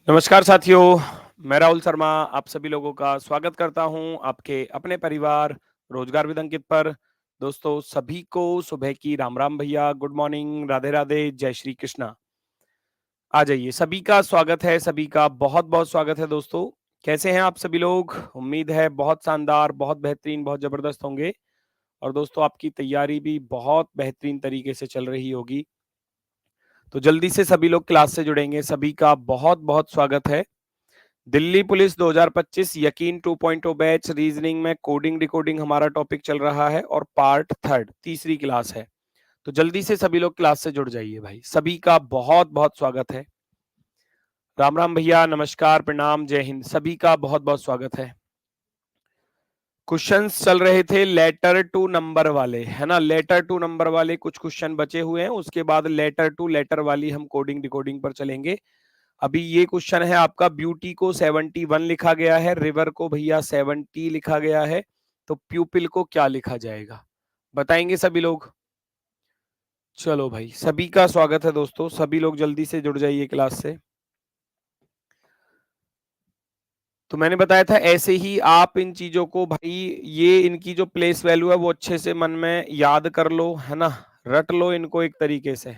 नमस्कार साथियों, मैं राहुल शर्मा आप सभी लोगों का स्वागत करता हूं आपके अपने परिवार रोजगार विद अंकित पर। दोस्तों सभी को सुबह की राम राम भैया, गुड मॉर्निंग, राधे राधे, जय श्री कृष्णा। आ जाइए, सभी का स्वागत है, सभी का बहुत बहुत स्वागत है दोस्तों। कैसे हैं आप सभी लोग? उम्मीद है बहुत शानदार, बहुत बेहतरीन, बहुत जबरदस्त होंगे। और दोस्तों आपकी तैयारी भी बहुत बेहतरीन तरीके से चल रही होगी। तो जल्दी से सभी लोग क्लास से जुड़ेंगे, सभी का बहुत बहुत स्वागत है। दिल्ली पुलिस 2025 यकीन 2.0 बैच रीजनिंग में कोडिंग डिकोडिंग हमारा टॉपिक चल रहा है और पार्ट थर्ड तीसरी क्लास है। तो जल्दी से सभी लोग क्लास से जुड़ जाइए भाई, सभी का बहुत बहुत स्वागत है। राम राम भैया, नमस्कार, प्रणाम, जय हिंद, सभी का बहुत बहुत स्वागत है। क्वेश्चंस चल रहे थे लेटर टू नंबर वाले, है ना। लेटर टू नंबर वाले कुछ क्वेश्चन बचे हुए हैं, उसके बाद लेटर टू लेटर वाली हम कोडिंग डिकोडिंग पर चलेंगे। अभी ये क्वेश्चन है आपका, ब्यूटी को 71 लिखा गया है, रिवर को भैया 70 लिखा गया है, तो प्यूपिल को क्या लिखा जाएगा बताएंगे सभी लोग। चलो भाई, सभी का स्वागत है दोस्तों, सभी लोग जल्दी से जुड़ जाइए क्लास से। तो मैंने बताया था ऐसे ही आप इन चीजों को भाई, ये इनकी जो प्लेस वैल्यू है वो अच्छे से मन में याद कर लो, है ना। रट लो इनको एक तरीके से।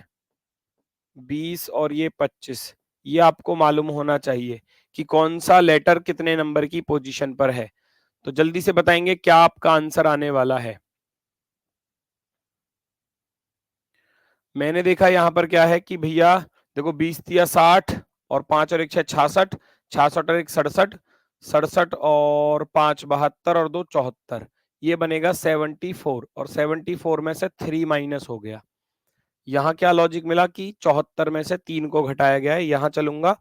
20 और ये 25, ये आपको मालूम होना चाहिए कि कौन सा लेटर कितने नंबर की पोजीशन पर है। तो जल्दी से बताएंगे क्या आपका आंसर आने वाला है। मैंने देखा यहाँ पर क्या है कि भैया देखो, 20 तिया 60 और 5 और 1 6 66, 66 और 1 67, 67 और 5 72 और 2 74, ये बनेगा 74। और 74 में से 3 माइनस हो गया। यहाँ क्या लॉजिक मिला कि 74 में से 3 को घटाया गया है। यहाँ चलूंगा,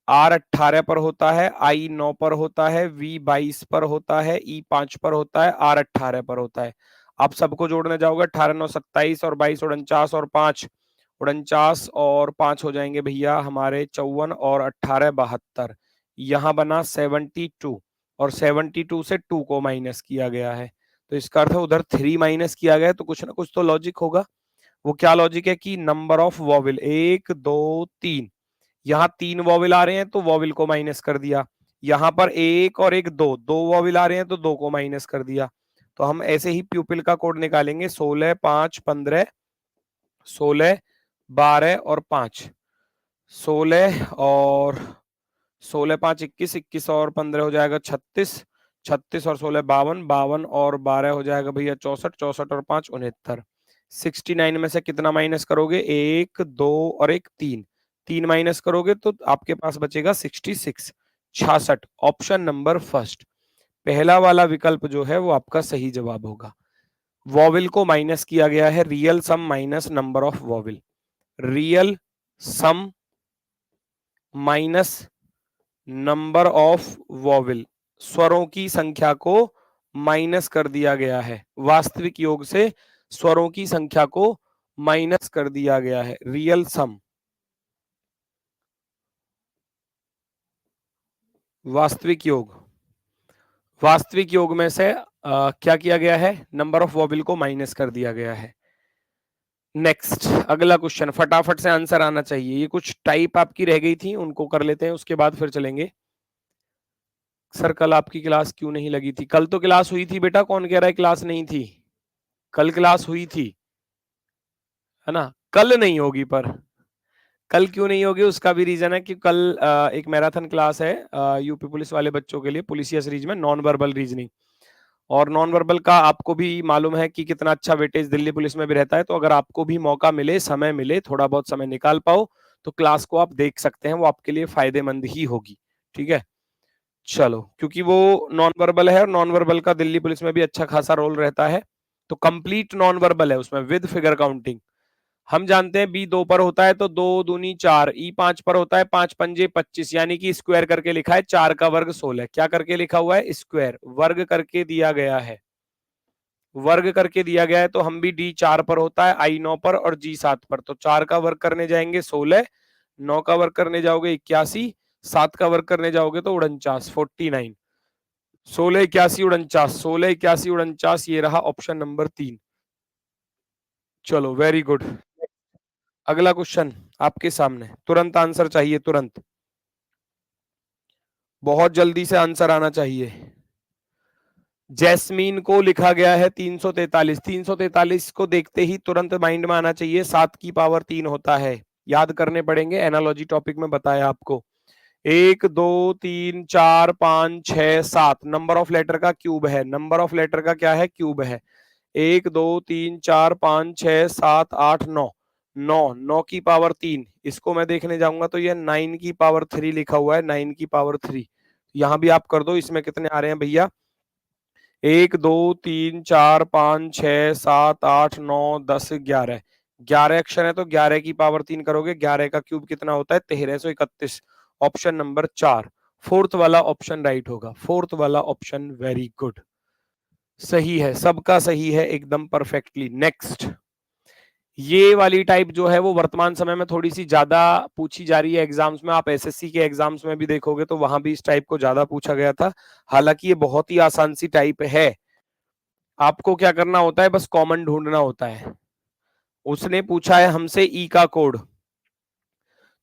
आर 18 पर होता है, आई 9 पर होता है, वी 22 पर होता है, ई 5 पर होता है, आर 18 पर होता है। आप सबको जोड़ने जाओगे, 18 9 27 और 22 49 और 5 49 और 5 हो जाएंगे भैया हमारे 54 और 18 72। यहाँ बना 72 और 72 से 2 को माइनस किया गया है। तो इसका अर्थ है उधर 3 माइनस किया गया है, तो कुछ ना कुछ तो लॉजिक होगा। वो क्या लॉजिक है कि नंबर ऑफ वॉविल 1 2 3, यहाँ 3 वॉविल आ रहे हैं तो वॉविल को माइनस कर दिया। यहाँ पर 1 और 1 2, 2 वॉविल आ रहे हैं तो 2 को माइनस कर दिया। तो हम ऐसे ही प्यूपिल का कोड निकालेंगे, 16 5 15, 16 12 और 5, 16 और 16 5 21, 21 और 15 हो जाएगा 36, 36 और 16 52, 52 और 12 हो जाएगा भैया 64, 64 और 5 69। 69 में से कितना माइनस करोगे? 1 2 और 1 3, 3 माइनस करोगे तो आपके पास बचेगा 66, 66। ऑप्शन नंबर फर्स्ट, पहला वाला विकल्प जो है वो आपका सही जवाब होगा। वॉविल को माइनस किया गया है, real sum minus number of vowel, real sum minus number of vowel, स्वरों की संख्या को माइनस कर दिया गया है। वास्तविक योग से स्वरों की संख्या को माइनस कर दिया गया है, रियल सम। वास्तविक योग, वास्तविक योग में से क्या किया गया है? नंबर ऑफ वॉविल को माइनस कर दिया गया है। नेक्स्ट, अगला क्वेश्चन, फटाफट से आंसर आना चाहिए। ये कुछ टाइप आपकी रह गई थी, उनको कर लेते हैं, उसके बाद फिर चलेंगे। सर कल आपकी क्लास क्यों नहीं लगी थी? कल तो क्लास हुई थी बेटा, कौन कह रहा है क्लास नहीं थी? कल क्लास हुई थी, है ना। कल नहीं होगी, पर कल क्यों नहीं होगी उसका भी रीजन है कि कल एक मैराथन क्लास है यूपी पुलिस वाले बच्चों के लिए, पुलिसिया सीरीज में नॉन वर्बल रीजनिंग। और नॉन वर्बल का आपको भी मालूम है कि कितना अच्छा वेटेज दिल्ली पुलिस में भी रहता है। तो अगर आपको भी मौका मिले, समय मिले, थोड़ा बहुत समय निकाल पाओ, तो क्लास को आप देख सकते हैं, वो आपके लिए फायदेमंद ही होगी। ठीक है, चलो, क्योंकि वो नॉन वर्बल है और नॉन वर्बल का दिल्ली पुलिस में भी अच्छा खासा रोल रहता है। तो कंप्लीट नॉन वर्बल है उसमें विद फिगर काउंटिंग। हम जानते हैं बी 2 पर होता है तो 2 दूनी 4, ई 5 पर होता है 5 पंजे 25, यानी कि स्क्वायर करके लिखा है, 4 का वर्ग 16। क्या करके लिखा हुआ है? स्क्वायर, वर्ग करके दिया गया है, वर्ग करके दिया गया है। तो हम भी डी 4 पर होता है, आई 9 पर और जी 7 पर। तो 4 का वर्ग करने जाएंगे 16, 9 का वर्ग करने जाओगे 81, 7 का वर्ग करने जाओगे तो 49, 49। 16 81 49, 16 81 49, ये रहा ऑप्शन नंबर 3। चलो, वेरी गुड। अगला क्वेश्चन आपके सामने, तुरंत आंसर चाहिए, तुरंत। बहुत जल्दी से आंसर आना चाहिए। जैस्मीन को लिखा गया है 343। 343 को देखते ही तुरंत माइंड में आना चाहिए 7 की पावर 3 होता है। याद करने पड़ेंगे, एनालॉजी टॉपिक में बताया आपको। 1 2 3 4 5 6 7 नंबर ऑफ लेटर का क्यूब है। नंबर ऑफ लेटर का क्या है? क्यूब है। 1 2 3 4 5 6 7 8 9 9 9 की पावर 3। इसको मैं देखने जाऊंगा तो ये 9 की पावर 3 लिखा हुआ है। 9 की पावर 3 यहां भी आप कर दो। इसमें कितने आ रहे हैं भैया? 1 2 3 4 5 6 7 8 9 10 11। 11 अक्षर है तो 11 की पावर 3 करोगे। 11 का क्यूब कितना होता है? 1331। ऑप्शन नंबर 4, फोर्थ वाला ऑप्शन राइट होगा। फोर्थ वाला ऑप्शन वेरी गुड, सही है, सबका सही है एकदम परफेक्टली। नेक्स्ट, ये वाली टाइप जो है वो वर्तमान समय में थोड़ी सी ज्यादा पूछी जा रही है एग्जाम्स में। आप एसएससी के एग्जाम्स में भी देखोगे तो वहां भी इस टाइप को ज्यादा पूछा गया था। हालांकि ये बहुत ही आसान सी टाइप है। आपको क्या करना होता है? बस कॉमन ढूंढना होता है। उसने पूछा है हमसे ई का कोड,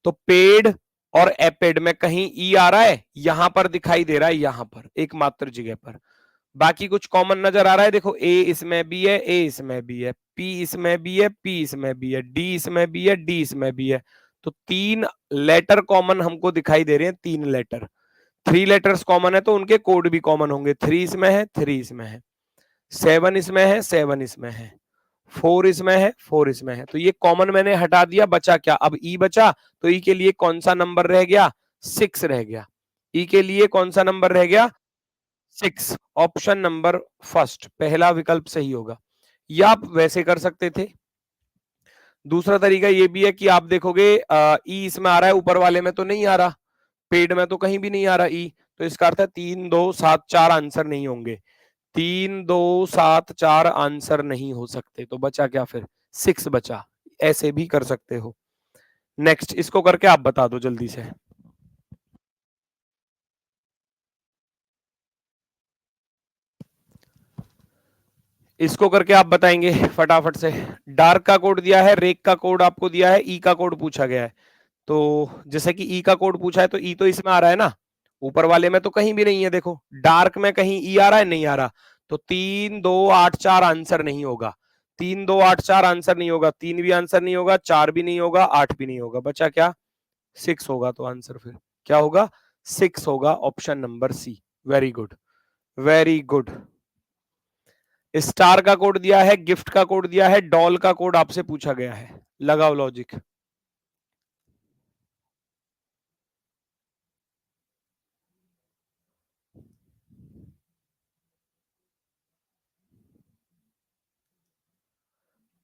तो पेड और एपेड में कहीं ई आ रहा है? यहां पर दिखाई दे रहा है, यहां पर एकमात्र जगह पर। बाकी कुछ कॉमन नजर आ रहा है? देखो, ए इसमें भी है, ए इसमें भी है, पी इसमें भी है, पी इसमें भी है, डी इसमें भी है, डी इसमें भी है। तो 3 लेटर कॉमन हमको दिखाई दे रहे हैं। 3 लेटर, 3 लेटर्स कॉमन है तो उनके कोड भी कॉमन होंगे। 3 इसमें है, 3 इसमें है, 7 इसमें है, 7 इसमें है, 4 इसमें है, 4 इसमें है। तो ये कॉमन मैंने हटा दिया, बचा क्या? अब ई बचा। तो ई के लिए कौन सा नंबर रह गया? 6 रह गया। ई के लिए कौन सा नंबर रह गया? 6। ऑप्शन नंबर फर्स्ट, पहला विकल्प सही होगा। या आप वैसे कर सकते थे। दूसरा तरीका ये भी है कि आप देखोगे ई इसमें आ रहा है, ऊपर वाले में तो नहीं आ रहा, पेड में तो कहीं भी नहीं आ रहा ई। तो इसका अर्थ है 3 2 7 4 आंसर नहीं होंगे। 3 2 7 4 आंसर नहीं हो सकते। तो बचा क्या फिर? 6 बचा। ऐसे भी कर सकते हो। नेक्स्ट, इसको करके आप बता दो जल्दी से। इसको करके आप बताएंगे फटाफट से। डार्क का कोड दिया है, रेक का कोड आपको दिया है, ई का कोड पूछा गया है। तो जैसे कि ई का कोड पूछा है तो ई तो इसमें आ रहा है ना, ऊपर वाले में तो कहीं भी नहीं है। देखो, डार्क में कहीं ई आ रहा है? नहीं आ रहा। तो 3 2 8 4 आंसर नहीं होगा। 3 2 8 4 आंसर नहीं होगा। 3 भी आंसर नहीं होगा, 4 भी नहीं होगा, 8 भी नहीं होगा। बचा क्या? 6 होगा। तो आंसर फिर क्या होगा? 6 होगा। Option number C. Very good, very good. Star का कोड दिया है, गिफ्ट का कोड दिया है, डॉल का कोड आपसे पूछा गया है। लगाओ लॉजिक।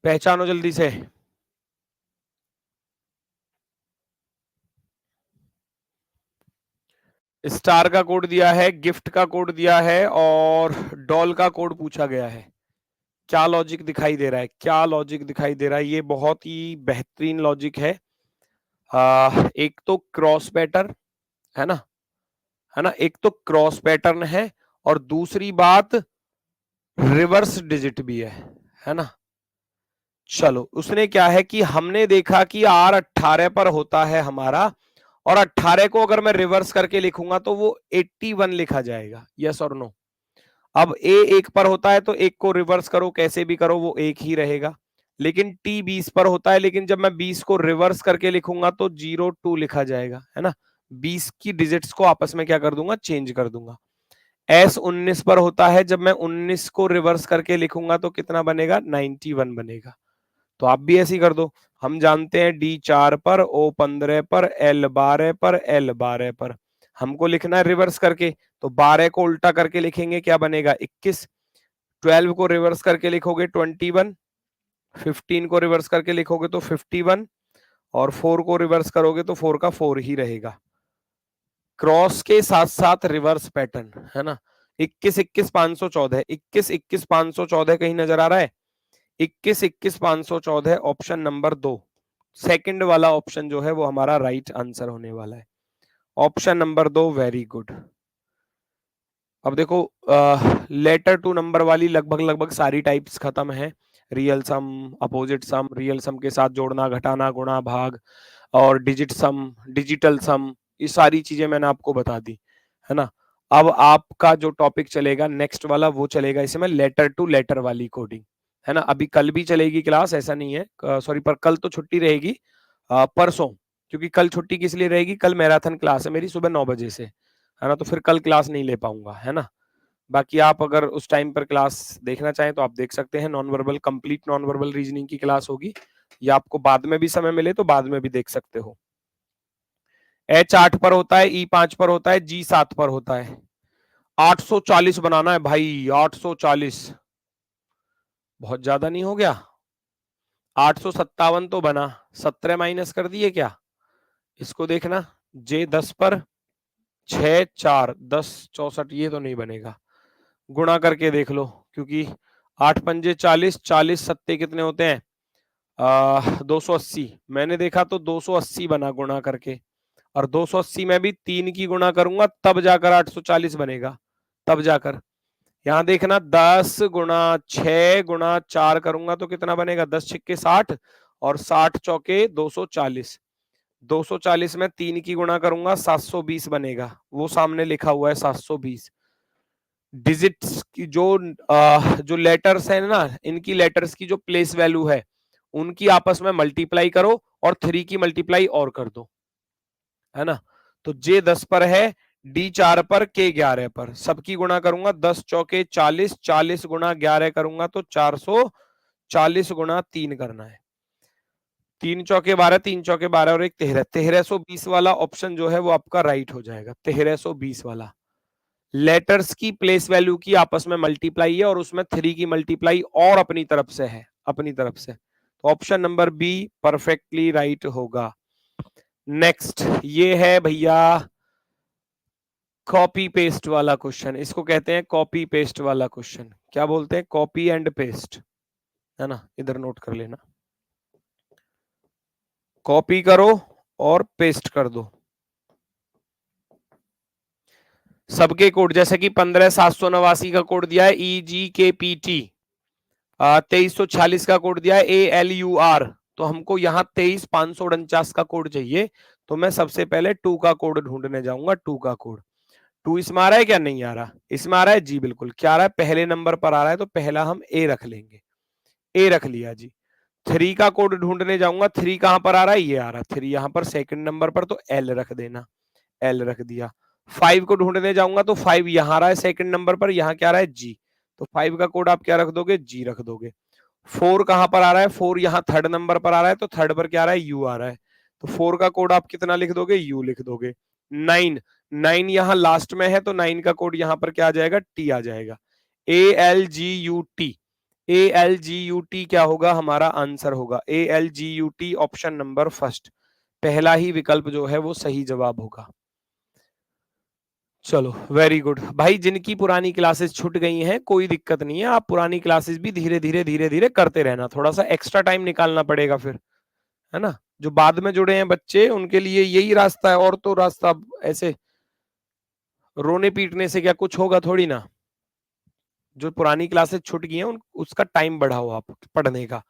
पहचानो जल्दी से। स्टार का कोड दिया है, गिफ्ट का कोड दिया है और डॉल का कोड पूछा गया है। क्या लॉजिक दिखाई दे रहा है? क्या लॉजिक दिखाई दे रहा है? ये बहुत ही बेहतरीन लॉजिक है। एक तो क्रॉस पैटर्न है ना, है ना, एक तो क्रॉस पैटर्न है और दूसरी बात रिवर्स डिजिट भी है ना। चलो, उसने क्या है कि हमने देखा कि R 18 पर होता है हमारा, और 18 को अगर मैं रिवर्स करके लिखूंगा तो वो 81 लिखा जाएगा। यस और नो? अब A 1 पर होता है तो 1 को रिवर्स करो, कैसे भी करो वो 1 ही रहेगा। लेकिन T 20 पर होता है, लेकिन जब मैं 20 को रिवर्स करके लिखूंगा तो 02 लिखा जाएगा, है ना। 20 की डिजिट्स को आपस में क्या कर दूंगा? चेंज कर दूंगा। S 19 पर होता है, जब मैं 19 को रिवर्स करके लिखूंगा तो कितना बनेगा? 91 बनेगा। तो आप भी ऐसे ही कर दो। हम जानते हैं D 4 पर, O 15 पर, L 12 पर, L 12 पर। हमको लिखना है रिवर्स करके, तो 12 को उल्टा करके लिखेंगे, क्या बनेगा? 21। 12 को रिवर्स करके लिखोगे 21, 15 को रिवर्स करके लिखोगे तो 51, और 4 को रिवर्स करोगे तो 4 का 4 ही रहेगा। क्रॉस के साथ साथ रिवर्स पैटर्न, है ना। 21 21 514, 21 21 514 कहीं नजर आ रहा है? 21 21 514 ऑप्शन नंबर 2, सेकंड वाला ऑप्शन जो है वो हमारा राइट आंसर होने वाला है। Option number 2, very good. अब देखो, लेटर टू नंबर वाली लगभग लगभग सारी टाइप्स खत्म है। रियल सम, अपोजिट सम, रियल सम के साथ जोड़ना, घटाना, गुणा, भाग, और डिजिट सम, डिजिटल सम, ये सारी चीजें मैंने आपको बता दी। है ना। अब आपका जो टॉपिक चलेगा नेक्स्ट वाला वो चलेगा इसमें लेटर टू लेटर वाली कोडिंग, है ना। अभी कल भी चलेगी क्लास, ऐसा नहीं है, सॉरी, पर कल तो छुट्टी रहेगी, परसों, क्योंकि कल छुट्टी किस लिए रहेगी, कल मैराथन क्लास है मेरी सुबह 9 बजे से, है ना, तो फिर कल क्लास नहीं ले पाऊंगा, है ना। बाकी आप अगर उस टाइम पर क्लास देखना चाहें तो आप देख सकते हैं, non verbal complete non verbal reasoning की क्लास होगी, या आपको बाद में भी समय मिले तो बाद में भी देख सकते हो। H 8 पर होता है, E 5 पर होता है, G 7 पर होता है। 840 बनाना है भाई, 840 बहुत ज्यादा नहीं हो गया? 857 तो बना, 17 माइनस कर दिए क्या? इसको देखना, J 10 पर 6 4 10 64, ये तो नहीं बनेगा, गुणा करके देख लो, क्योंकि 8 पंजे 40, 40 सत्ते कितने होते हैं, 280। मैंने देखा तो 280 बना गुणा करके, और 280 में भी 3 की गुणा करूंगा तब जाकर 840 बनेगा, तब जाकर। यहां देखना 10 गुणा 6 गुणा 4 करूंगा तो कितना बनेगा, 10 छिक्के 60 और 60 चौके 240। 240 में 3 की गुणा करूंगा 720 बनेगा, वो सामने लिखा हुआ है 720। डिजिट्स की जो लेटर्स है ना, इनकी लेटर्स की जो प्लेस वैल्यू है उनकी आपस में मल्टीप्लाई करो और 3 की मल्टीप्लाई और कर दो, है ना। तो J 10 पर है, D 4 पर, K 11 पर, सबकी गुणा करूंगा 10 चौके 40, 40 गुणा 11 करूंगा तो 440 गुणा 3 करना है, 3 चौके 12, 3 चौके 12 और एक 13, 1320 वाला ऑप्शन जो है वो आपका राइट हो जाएगा, 1320 वाला। लेटर्स की प्लेस वैल्यू की आपस में मल्टीप्लाई है और उसमें 3 की मल्टीप्लाई और अपनी तरफ से है, अपनी तरफ से, तो option number be perfectly right होगा। नेक्स्ट ये है भैया कॉपी पेस्ट वाला क्वेश्चन, इसको कहते हैं कॉपी पेस्ट वाला क्वेश्चन, क्या बोलते हैं, कॉपी एंड पेस्ट, है ना, इधर नोट कर लेना, कॉपी करो और पेस्ट कर दो सबके कोड, जैसे कि 15789 का कोड दिया है EGKPT, 2346 का कोड दिया है ALUR, तो हमको यहाँ 23549 का कोड चाहिए, तो मैं सबसे पहले 2 का कोड ढूंढने जाऊंगा, 2 का कोड। 2 इसमें आ रहा है क्या, नहीं आ रहा, इसमें आ रहा है जी, बिल्कुल, क्या आ रहा है, पहले नंबर पर आ रहा है, तो पहला हम A रख लेंगे, A रख लिया जी। 3 का कोड ढूंढने जाऊंगा, 3 कहां पर आ रहा है, ये आ रहा है 3 यहां पर सेकंड नंबर पर, तो L रख देना, L रख दिया। 5 को ढूंढने जाऊंगा तो 5 यहां आ रहा है सेकंड नंबर पर, यहां क्या आ रहा है G, तो 5 का कोड आप क्या रख दोगे, G रख दोगे। 4 कहां पर आ रहा है, 4 यहाँ थर्ड नंबर पर आ रहा है, तो थर्ड पर क्या आ रहा है, U आ रहा है, तो 4 का कोड आप कितना लिख दोगे, U लिख दोगे। 9, 9 यहाँ लास्ट में है, तो 9 का कोड यहाँ पर क्या आ जाएगा, T आ जाएगा, ALGUT, ALGUT क्या होगा, हमारा आंसर होगा ALGUT, ऑप्शन नंबर फर्स्ट, पहला ही विकल्प जो है वो सही जवाब होगा। चलो वेरी गुड भाई, जिनकी पुरानी क्लासेस छूट गई हैं कोई दिक्कत नहीं है, आप पुरानी क्लासेस भी धीरे धीरे करते रहना, थोड़ा सा एक्स्ट्रा टाइम निकालना पड़ेगा फिर, है ना। जो बाद में जुड़े हैं बच्चे उनके लिए यही रास्ता है, और तो रास्ता ऐसे रोने पीटने से क्या कुछ होगा थोड़ी ना। जो पुरानी क्लासेस छूट गई हैं उसका टाइम बढ़ाओ आप पढ़ने का,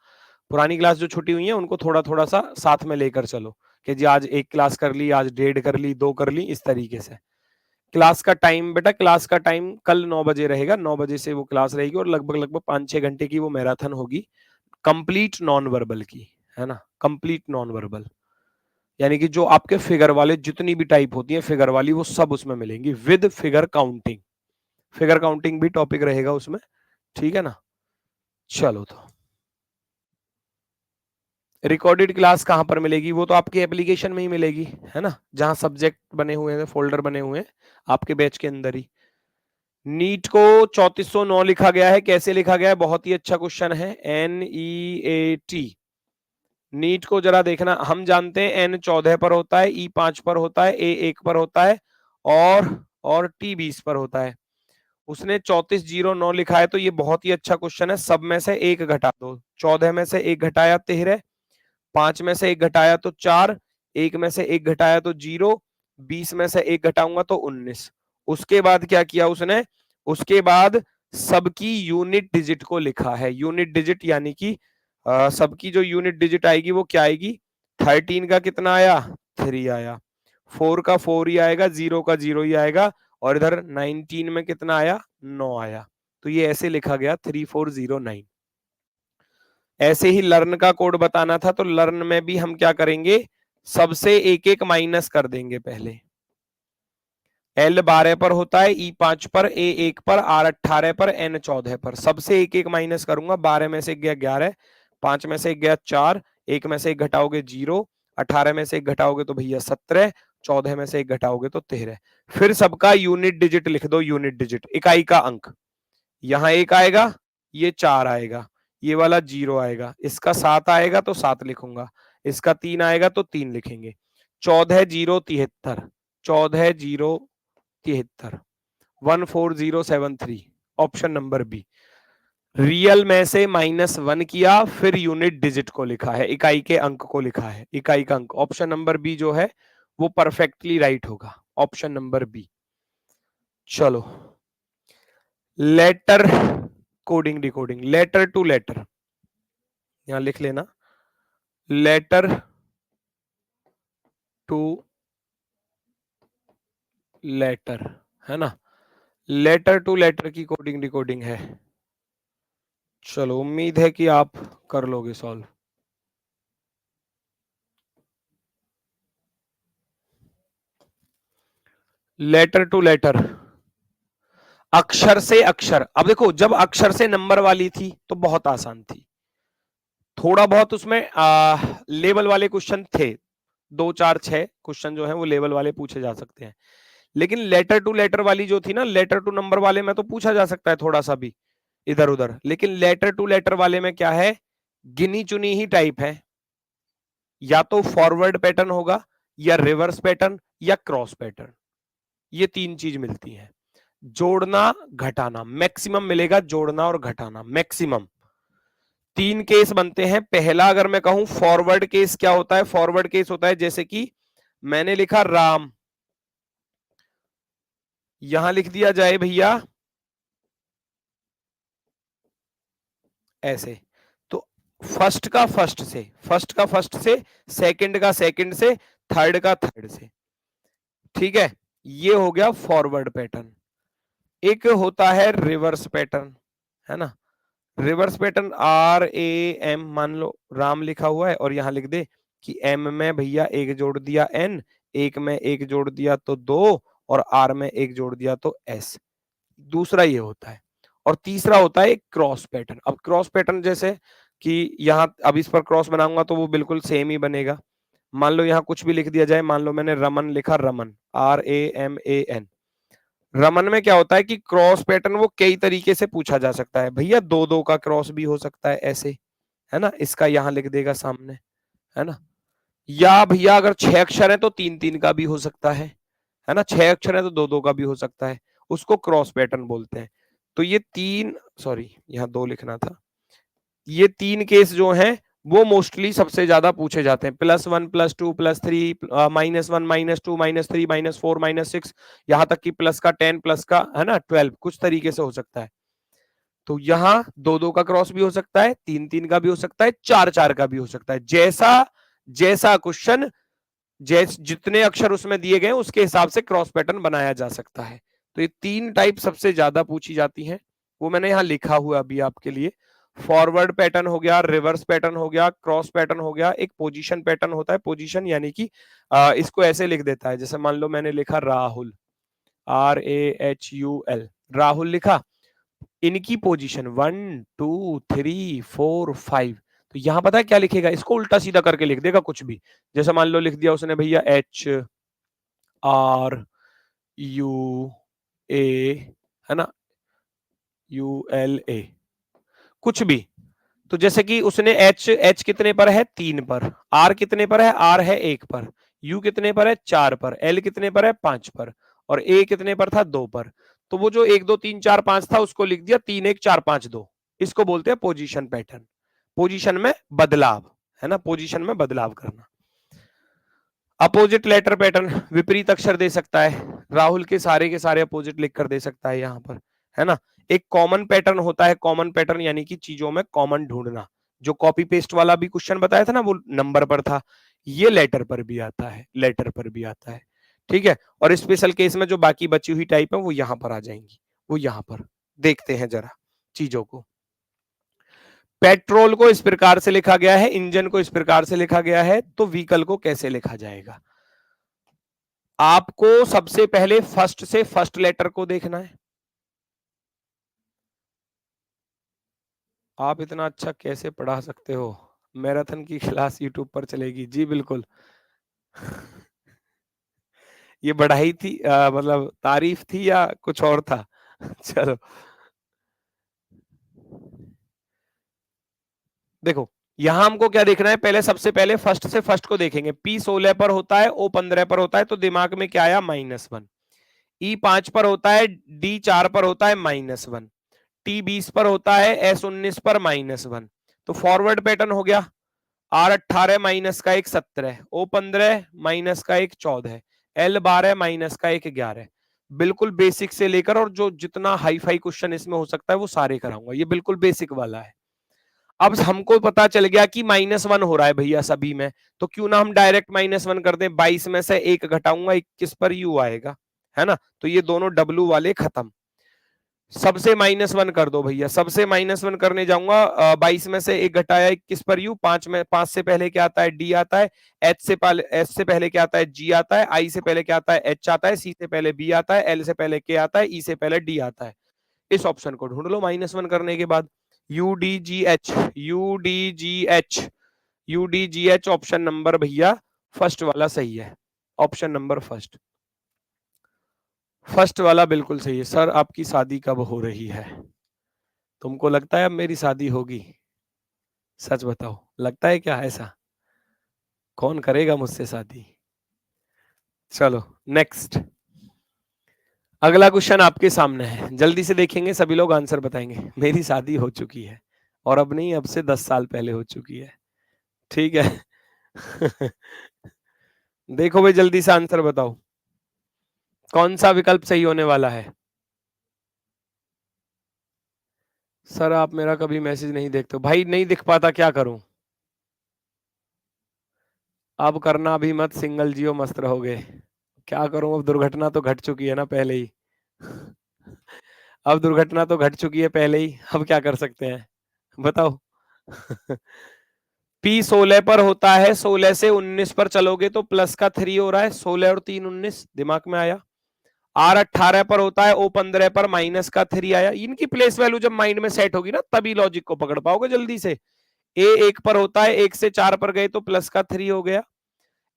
पुरानी क्लास जो छुट्टी हुई है उनको थोड़ा थोड़ा सा साथ में लेकर चलो, कि जी आज एक क्लास कर ली, आज 1.5 कर ली, 2 कर ली, इस तरीके से। क्लास का टाइम बेटा, क्लास का टाइम कल 9 बजे रहेगा, 9 बजे से वो क्लास रहेगी और लगभग लगभग 5-6 घंटे की वो मैराथन होगी, कंप्लीट नॉन वर्बल की, है ना, कंप्लीट नॉन वर्बल, यानी कि जो आपके फिगर वाले जितनी भी टाइप होती है फिगर वाली वो सब उसमें मिलेंगी, with figure counting, figure counting भी टॉपिक रहेगा उसमें, ठीक है ना। चलो, तो रिकॉर्डेड क्लास कहां पर मिलेगी, वो तो आपकी एप्लीकेशन में ही मिलेगी, है ना, जहां सब्जेक्ट बने हुए हैं, फोल्डर बने हुए हैं आपके बैच के अंदर ही। नीट को 3409 लिखा गया है, कैसे लिखा गया है, बहुत ही अच्छा क्वेश्चन है, NEAT। नीट को जरा देखना, हम जानते हैं N 14 पर होता है, E 5 पर होता है, A 1 पर होता है और T 20 पर होता है, उसने 3409 लिखा है, तो ये बहुत ही अच्छा क्वेश्चन है। सब में से एक घटा दो, 14 में से एक घटाया 13, 5 में से एक घटाया तो 4, 1 में से एक घटाया तो 0, 20 में से एक घटाऊंगा तो 19। उसके बाद क्या किया उसने, उसके बाद सबकी यूनिट डिजिट को लिखा है, यूनिट डिजिट यानी कि सबकी जो यूनिट डिजिट आएगी वो क्या आएगी, 13 का कितना आया, 3 आया, 4 का 4 ही आएगा, 0 का 0 ही आएगा, और इधर 19 में कितना आया, 9 आया। तो ये ऐसे लिखा गया 3409। ऐसे ही लर्न का कोड बताना था, तो लर्न में भी हम क्या करेंगे, सबसे एक एक माइनस कर देंगे पहले। L 12 पर होता है, E 5 पर, A 1 पर, R 18 पर, N 14 पर। सबसे एक एक माइनस करूंगा। 12 में से गया 11, 5 में से गया 4, 1 में से एक घटाओगे 0, 18 में से एक घटाओगे तो भैया 17, 14 में से एक घटाओगे तो 13। फिर सबका यूनिट डिजिट लिख दो, यूनिट डिजिट, इकाई का अंक। यहाँ 1 आएगा, ये 4 आएगा, ये वाला 0 आएगा, इसका 7 आएगा तो 7 लिखूंगा, इसका 3 आएगा तो 3 लिखेंगे। 14 0 73, 14 0 73, 14073, ऑप्शन नंबर बी। रियल में से -1 किया, फिर यूनिट डिजिट को लिखा है, इकाई के अंक को लिखा है, इकाई का अंक। ऑप्शन नंबर बी जो है वो परफेक्टली राइट होगा, ऑप्शन नंबर बी। चलो, letter coding decoding, letter to letter, यहां लिख लेना, लेटर टू लेटर, है ना। लेटर टू लेटर की कोडिंग डिकोडिंग है। चलो, उम्मीद है कि आप कर लोगे सॉल्व। लेटर टू लेटर, अक्षर से अक्षर। अब देखो, जब अक्षर से नंबर वाली थी तो बहुत आसान थी, थोड़ा बहुत उसमें लेवल वाले क्वेश्चन थे, 2 4 6 क्वेश्चन जो है वो लेवल वाले पूछे जा सकते हैं। लेकिन लेटर टू लेटर वाली जो थी ना, लेटर टू नंबर वाले में तो पूछा जा सकता है थोड़ा सा भी इधर उधर, लेकिन लेटर टू लेटर वाले में क्या है, गिनी चुनी ही टाइप है, या तो फॉरवर्ड पैटर्न होगा, या रिवर्स पैटर्न, या क्रॉस पैटर्न। ये 3 चीज मिलती है। जोड़ना घटाना, मैक्सिमम मिलेगा जोड़ना और घटाना, मैक्सिमम। 3 केस बनते हैं। पहला अगर मैं कहूं फॉरवर्ड केस, क्या होता है, फॉरवर्ड केस होता है जैसे कि मैंने लिखा राम, यहां लिख दिया जाए भैया ऐसे, तो फर्स्ट का फर्स्ट से, फर्स्ट का फर्स्ट से, सेकंड का सेकंड से, थर्ड का थर्ड से, ठीक है, ये हो गया फॉरवर्ड पैटर्न। एक होता है रिवर्स पैटर्न, है ना। रिवर्स पैटर्न RAM, मान लो राम लिखा हुआ है और यहां लिख दे कि M में भैया एक जोड़ दिया N, एक में एक जोड़ दिया तो 2, और R में एक जोड़ दिया तो S। दूसरा ये होता है। और तीसरा होता है क्रॉस पैटर्न। अब क्रॉस पैटर्न जैसे कि यहां अब इस पर क्रॉस बनाऊंगा तो वो बिल्कुल सेम ही बनेगा। मान लो यहाँ कुछ भी लिख दिया जाए, मान लो मैंने रमन लिखा, रमन RAMAN। रमन में क्या होता है कि क्रॉस पैटर्न वो कई तरीके से पूछा जा सकता है भैया, 2 2 का क्रॉस भी हो सकता है ऐसे, है ना, इसका यहां लिख देगा सामने, है ना। या भैया अगर 6 अक्षर है तो 3 3 का भी हो सकता है ना, 6 अक्षर है तो 2 2 का भी हो सकता है, उसको क्रॉस पैटर्न बोलते हैं। तो ये 3, सॉरी यहाँ 2 लिखना था, ये 3 केस जो हैं वो मोस्टली सबसे ज्यादा पूछे जाते हैं। +1 +2 +3, -1 -2 -3 -4 -6, यहां तक कि प्लस का 10, प्लस का, है ना, 12, कुछ तरीके से हो सकता है। तो यहाँ 2 2 का क्रॉस भी हो सकता है, 3 3 का भी हो सकता है, 4 4 का भी हो सकता है। जैसा जैसा क्वेश्चन, जितने अक्षर उसमें दिए गए उसके हिसाब से क्रॉस पैटर्न बनाया जा सकता है। तो ये 3 टाइप सबसे ज्यादा पूछी जाती हैं, वो मैंने यहाँ लिखा हुआ अभी आपके लिए। फॉरवर्ड पैटर्न हो गया, रिवर्स पैटर्न हो गया, क्रॉस पैटर्न हो गया, एक पोजीशन पैटर्न होता है। पोजीशन यानी कि इसको ऐसे लिख देता है, जैसे मान लो मैंने लिखा राहुल, RAHUL, राहुल लिखा, इनकी पोजीशन 1 2 3 4 5, तो यहां पता है क्या लिखेगा, इसको उल्टा सीधा करके लिख देगा कुछ भी। जैसे मान लो लिख दिया उसने भैया HRUA, है ना, ULA, कुछ भी। तो जैसे कि उसने H कितने पर है, 3 पर, R कितने पर है, R है 1 पर, U कितने पर है, 4 पर, L कितने पर है, 5 पर, और A कितने पर था, 2 पर। तो वो जो 1 2 3 4 5 था उसको लिख दिया 3 1 4 5 2। इसको बोलते हैं पोजीशन पैटर्न, पोजीशन में बदलाव, है ना, पोजीशन में बदलाव करना। अपोजिट लेटर पैटर्न, विपरीत अक्षर दे सकता है, राहुल के सारे अपोजिट लिखकर दे सकता है यहाँ पर, है ना। एक कॉमन पैटर्न होता है, कॉमन पैटर्न यानी कि चीजों में कॉमन ढूंढना, जो कॉपी पेस्ट वाला भी क्वेश्चन बताया था ना, वो नंबर पर था, ये लेटर पर भी आता है, लेटर पर भी आता है, ठीक है, और स्पेशल केस में जो बाकी बची हुई टाइप है वो यहां पर आ जाएंगी, वो यहां पर देखते हैं जरा चीजों को। पेट्रोल को इस प्रकार से लिखा गया है, इंजन को इस प्रकार से लिखा गया है, तो व्हीकल को कैसे लिखा जाएगा? आपको सबसे पहले फर्स्ट से फर्स्ट लेटर को देखना है। आप इतना अच्छा कैसे पढ़ा सकते हो? मैराथन की क्लास यूट्यूब पर चलेगी जी, बिल्कुल। ये बढ़ाई थी, मतलब तारीफ थी या कुछ और था? चलो देखो, यहां हमको क्या देखना है, पहले सबसे पहले फर्स्ट से फर्स्ट को देखेंगे। P 16 पर होता है, O 15 पर होता है, तो दिमाग में क्या आया? -1। E 5 पर होता है, D 4 पर होता है, -1। T 20 पर होता है, S 19 पर -1। तो फॉरवर्ड पैटर्न हो गया। R 18 माइनस का 1 17, O 15 माइनस का 1 14, L 12 माइनस का 1 11। बिल्कुल बेसिक से लेकर और जो जितना हाई फाई क्वेश्चन इसमें हो सकता है वो सारे कराऊंगा, ये बिल्कुल बेसिक वाला है। अब हमको पता चल गया कि -1 हो रहा है भैया सभी में, तो क्यों ना हम डायरेक्ट -1 कर दें। 22 में से 1 घटाऊंगा, 21 पर U आएगा, है ना? तो ये दोनों W वाले खत्म। सबसे -1 कर दो भैया, सबसे -1 करने जाऊंगा। 22 में से 1 घटाया 21 पर U, 5 से पहले क्या आता है? D आता है। S से पहले क्या आता है? G आता है। I से पहले क्या आता है? H आता है। C से पहले B आता है। L से पहले K आता है। E से पहले D आता है। इस ऑप्शन को ढूंढ लो -1 करने के बाद। UDGH, UDGH, UDGH option number भैया फर्स्ट वाला सही है। ऑप्शन नंबर फर्स्ट, फर्स्ट वाला बिल्कुल सही है। सर आपकी शादी कब हो रही है? तुमको लगता है अब मेरी शादी होगी? सच बताओ, लगता है क्या ऐसा? कौन करेगा मुझसे शादी? चलो नेक्स्ट, अगला क्वेश्चन आपके सामने है, जल्दी से देखेंगे, सभी लोग आंसर बताएंगे। मेरी शादी हो चुकी है, और अब नहीं, अब से 10 साल पहले हो चुकी है। ठीक है। देखो भाई, जल्दी से आंसर बताओ, कौन सा विकल्प सही होने वाला है? सर आप मेरा कभी मैसेज नहीं देखते भाई, नहीं दिख पाता, क्या करूं? अब करना भी मत, सिंगल जियो मस्त रहोगे। क्या करूं, अब दुर्घटना तो घट चुकी है ना पहले ही। अब दुर्घटना तो घट चुकी है पहले ही, अब क्या कर सकते हैं बताओ? P 16 पर होता है, 16 से 19 पर चलोगे तो प्लस का 3 हो रहा है, 16 और 3 19, दिमाग में आया। R 18 पर होता है, O 15 पर माइनस का 3 आया। इनकी प्लेस वैल्यू जब माइंड में सेट होगी ना, तभी लॉजिक को पकड़ पाओगे जल्दी से। A 1 पर होता है, 1 से 4 पर गए तो प्लस का 3 हो गया।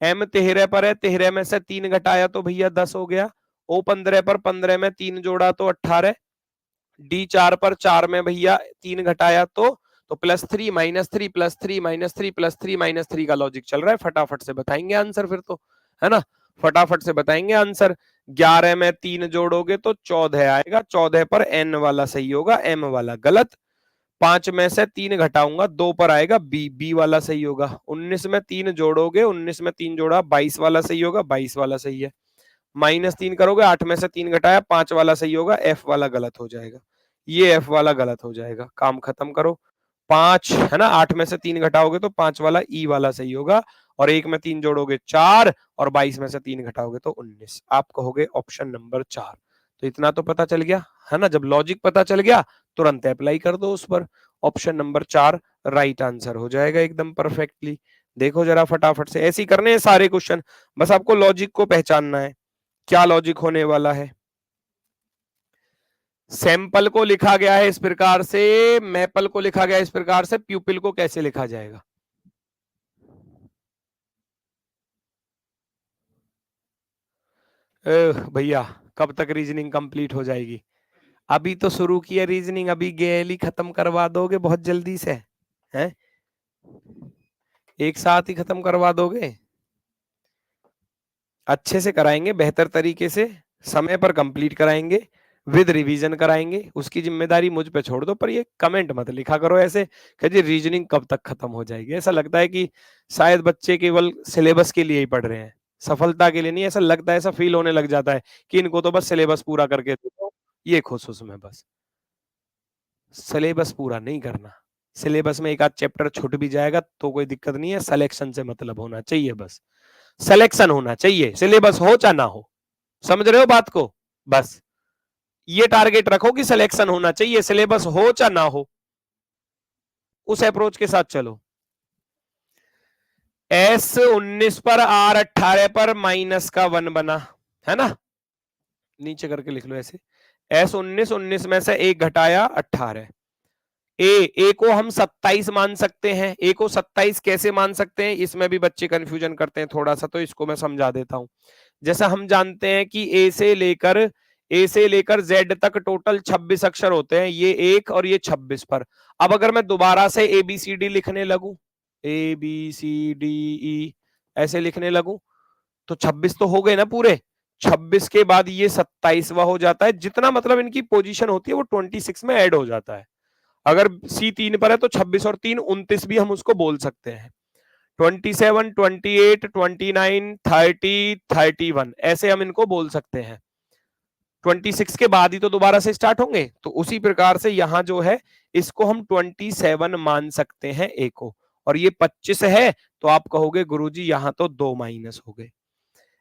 M 13 पर है, 13 में से 3 घटाया तो भैया 10 हो गया। O 15 पर 15 में 3 जोड़ा तो 18। D 4 पर 4 में भैया 3 घटाया तो +3 -3 +3 -3 +3 -3 का लॉजिक चल रहा है। फटाफट से बताएंगे आंसर फिर तो, है ना? फटाफट से बताएंगे आंसर। 11 में 3 जोड़ोगे तो 14 आएगा, 14 पर N वाला सही होगा, M वाला गलत। 5 में से 3 घटाऊंगा, 2 पर आएगा B वाला सही होगा। 19 में 3 जोड़ोगे, 19 में 3 जोड़ा 22 वाला सही होगा, 22 वाला सही है। -3 करोगे, 8 में से 3 घटाया, 5 वाला सही होगा, F वाला गलत हो जाएगा। ये F वाला गलत हो जाएगा, काम खत्म करो। 5 है ना, 8 में से 3 घटाओगे तो 5 वाला E वाला सही होगा, और 1 में 3 जोड़ोगे 4, और 22 में से 3 घटाओगे तो 19। आप कहोगे ऑप्शन नंबर 4। तो इतना तो पता चल गया, है ना? जब लॉजिक पता चल गया, तुरंत अप्लाई कर दो उस पर। ऑप्शन नंबर 4 राइट आंसर हो जाएगा एकदम परफेक्टली। देखो जरा फटाफट से, ऐसे ही करने हैं सारे क्वेश्चन, बस आपको लॉजिक को पहचानना है, क्या लॉजिक होने वाला है। सैंपल को लिखा गया है इस प्रकार से, मैपल को लिखा गया है इस प्रकार से, प्यूपिल को कैसे लिखा जाएगा? भैया कब तक रीजनिंग कंप्लीट हो जाएगी? अभी तो शुरू की है रीजनिंग, अभी गेली खत्म करवा दोगे बहुत जल्दी से? हैं? एक साथ ही खत्म करवा दोगे? अच्छे से कराएंगे, बेहतर तरीके से, समय पर कंप्लीट कराएंगे, विद रिवीजन कराएंगे, उसकी जिम्मेदारी मुझ पे छोड़ दो। पर ये कमेंट मत लिखा करो ऐसे कि जी रीजनिंग कब तक खत्म हो जाएगी। ऐसा लगता है कि शायद बच्चे केवल सिलेबस के लिए ही पढ़ रहे हैं, सफलता के लिए नहीं। ऐसा लगता है, ऐसा फील होने लग जाता है कि इनको तो बस सिलेबस पूरा करके दो, ये खुश उसमें बस। सिलेबस पूरा नहीं करना, सिलेबस में एक आध चैप्टर छूट भी जाएगा तो कोई दिक्कत नहीं है, सिलेक्शन से मतलब होना चाहिए बस। सिलेक्शन होना चाहिए, सिलेबस हो चाहे ना हो। समझ रहे हो बात को? बस ये टारगेट रखो कि सिलेक्शन होना चाहिए, सिलेबस हो चाहे ना हो, उस अप्रोच के साथ चलो। S19 पर R18 पर माइनस का 1 बना है ना, नीचे करके लिख लो ऐसे। S19 19 में से एक घटाया 18। ए को हम 27 मान सकते हैं। ए को 27 कैसे मान सकते हैं, इसमें भी बच्चे कंफ्यूजन करते हैं थोड़ा सा, तो इसको मैं समझा देता हूं। जैसा हम जानते हैं कि ए से लेकर जेड तक टोटल 26 अक्षर होते हैं, ये 1 और ये 26 पर। अब अगर मैं दोबारा से ABCD लिखने लगूं, ABCDE ऐसे लिखने लगूं, तो 26 तो हो गए ना पूरे। 26 के बाद ये 27वां हो जाता है, जितना मतलब इनकी पोजीशन होती है वो 26 में ऐड हो जाता है। अगर C 3 पर है तो 26 और 3 29 भी हम उसको बोल सकते हैं। 27, 28, 29, 30, 31 ऐसे हम इनको बोल सकते हैं। 26 के बाद ही तो दोबारा से स्टार्ट होंगे, तो उसी प्रकार से यहां जो है इसको हम 27 मान सकते हैं ए को। और ये 25 है, तो आप कहोगे गुरुजी यहां तो 2 माइनस हो गए।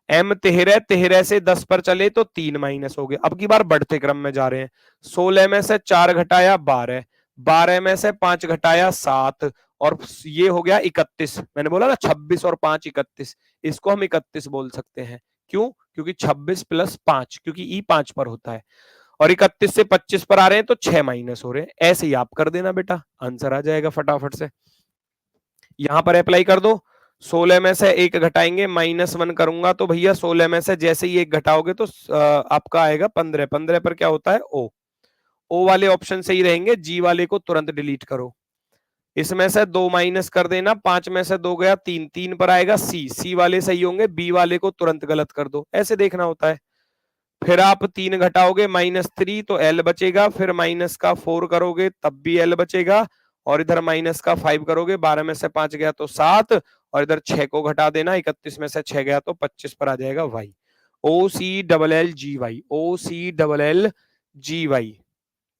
M 13, 13 से 10 पर चले तो 3 माइनस हो गए। अब की बार बढ़ते क्रम में जा रहे हैं। 16 में से 4 घटाया 12, 12 में से 5 घटाया 7, और ये हो गया 31। मैंने बोला ना 26 और 5 31, इसको हम 31 बोल सकते हैं। क्यों? क्योंकि 26 प्लस 5, क्योंकि ई 5 पर होता है, और 31 से 25 पर आ रहे हैं तो 6 माइनस हो रहे हैं। ऐसे ही आप कर देना बेटा, आंसर आ जाएगा फटाफट से। यहां पर अप्लाई कर दो। 16 में से एक घटाएंगे, -1 करूंगा तो भैया 16 में से जैसे ही एक घटाओगे तो आपका आएगा 15। 15 पर क्या होता है? ओ वाले ऑप्शन से ही रहेंगे, जी वाले को तुरंत डिलीट करो। इसमें से 2 माइनस कर देना, 5 में से 2 गया 3, 3 पर आएगा सी वाले सही होंगे, बी वाले को तुरंत गलत कर दो, ऐसे देखना होता है। फिर आप 3 घटाओगे -3 तो एल बचेगा, फिर माइनस का 4 करोगे तब भी एल बचेगा, और इधर माइनस का 5 करोगे, 12 में से 5 गया तो 7, और इधर 6 को घटा देना, 31 में से 6 गया तो 25 पर आ जाएगा वाई। OCLLGY, OCLLGY,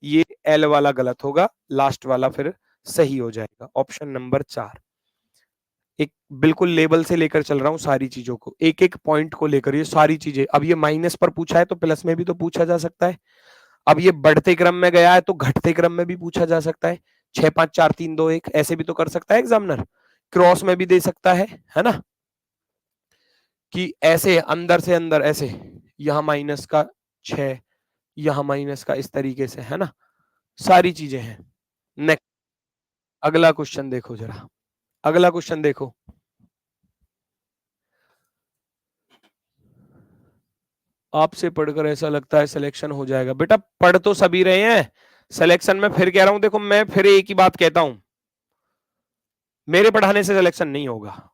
ये एल वाला गलत होगा, लास्ट वाला फिर सही हो जाएगा। Option number 4। एक बिल्कुल लेवल से लेकर चल रहा हूं सारी चीजों को, एक एक पॉइंट को लेकर, ये सारी चीजें। अब ये माइनस पर पूछा है तो प्लस में भी तो पूछा जा सकता है। अब ये बढ़ते क्रम में गया है तो घटते क्रम में भी पूछा जा सकता है। 6 5 4 3 2 1 ऐसे भी तो कर सकता है एग्जामिनर। क्रॉस में भी दे सकता है ना, कि ऐसे अंदर से अंदर ऐसे, यहां माइनस का 6, यहां माइनस का, इस तरीके से, है ना, सारी चीजें हैं। नेक्स्ट अगला क्वेश्चन देखो जरा, अगला क्वेश्चन देखो। आपसे पढ़कर ऐसा लगता है सिलेक्शन हो जाएगा। बेटा पढ़ तो सभी रहे हैं, सिलेक्शन में फिर कह रहा हूं, देखो मैं फिर एक ही बात कहता हूं, मेरे पढ़ाने से सिलेक्शन नहीं होगा।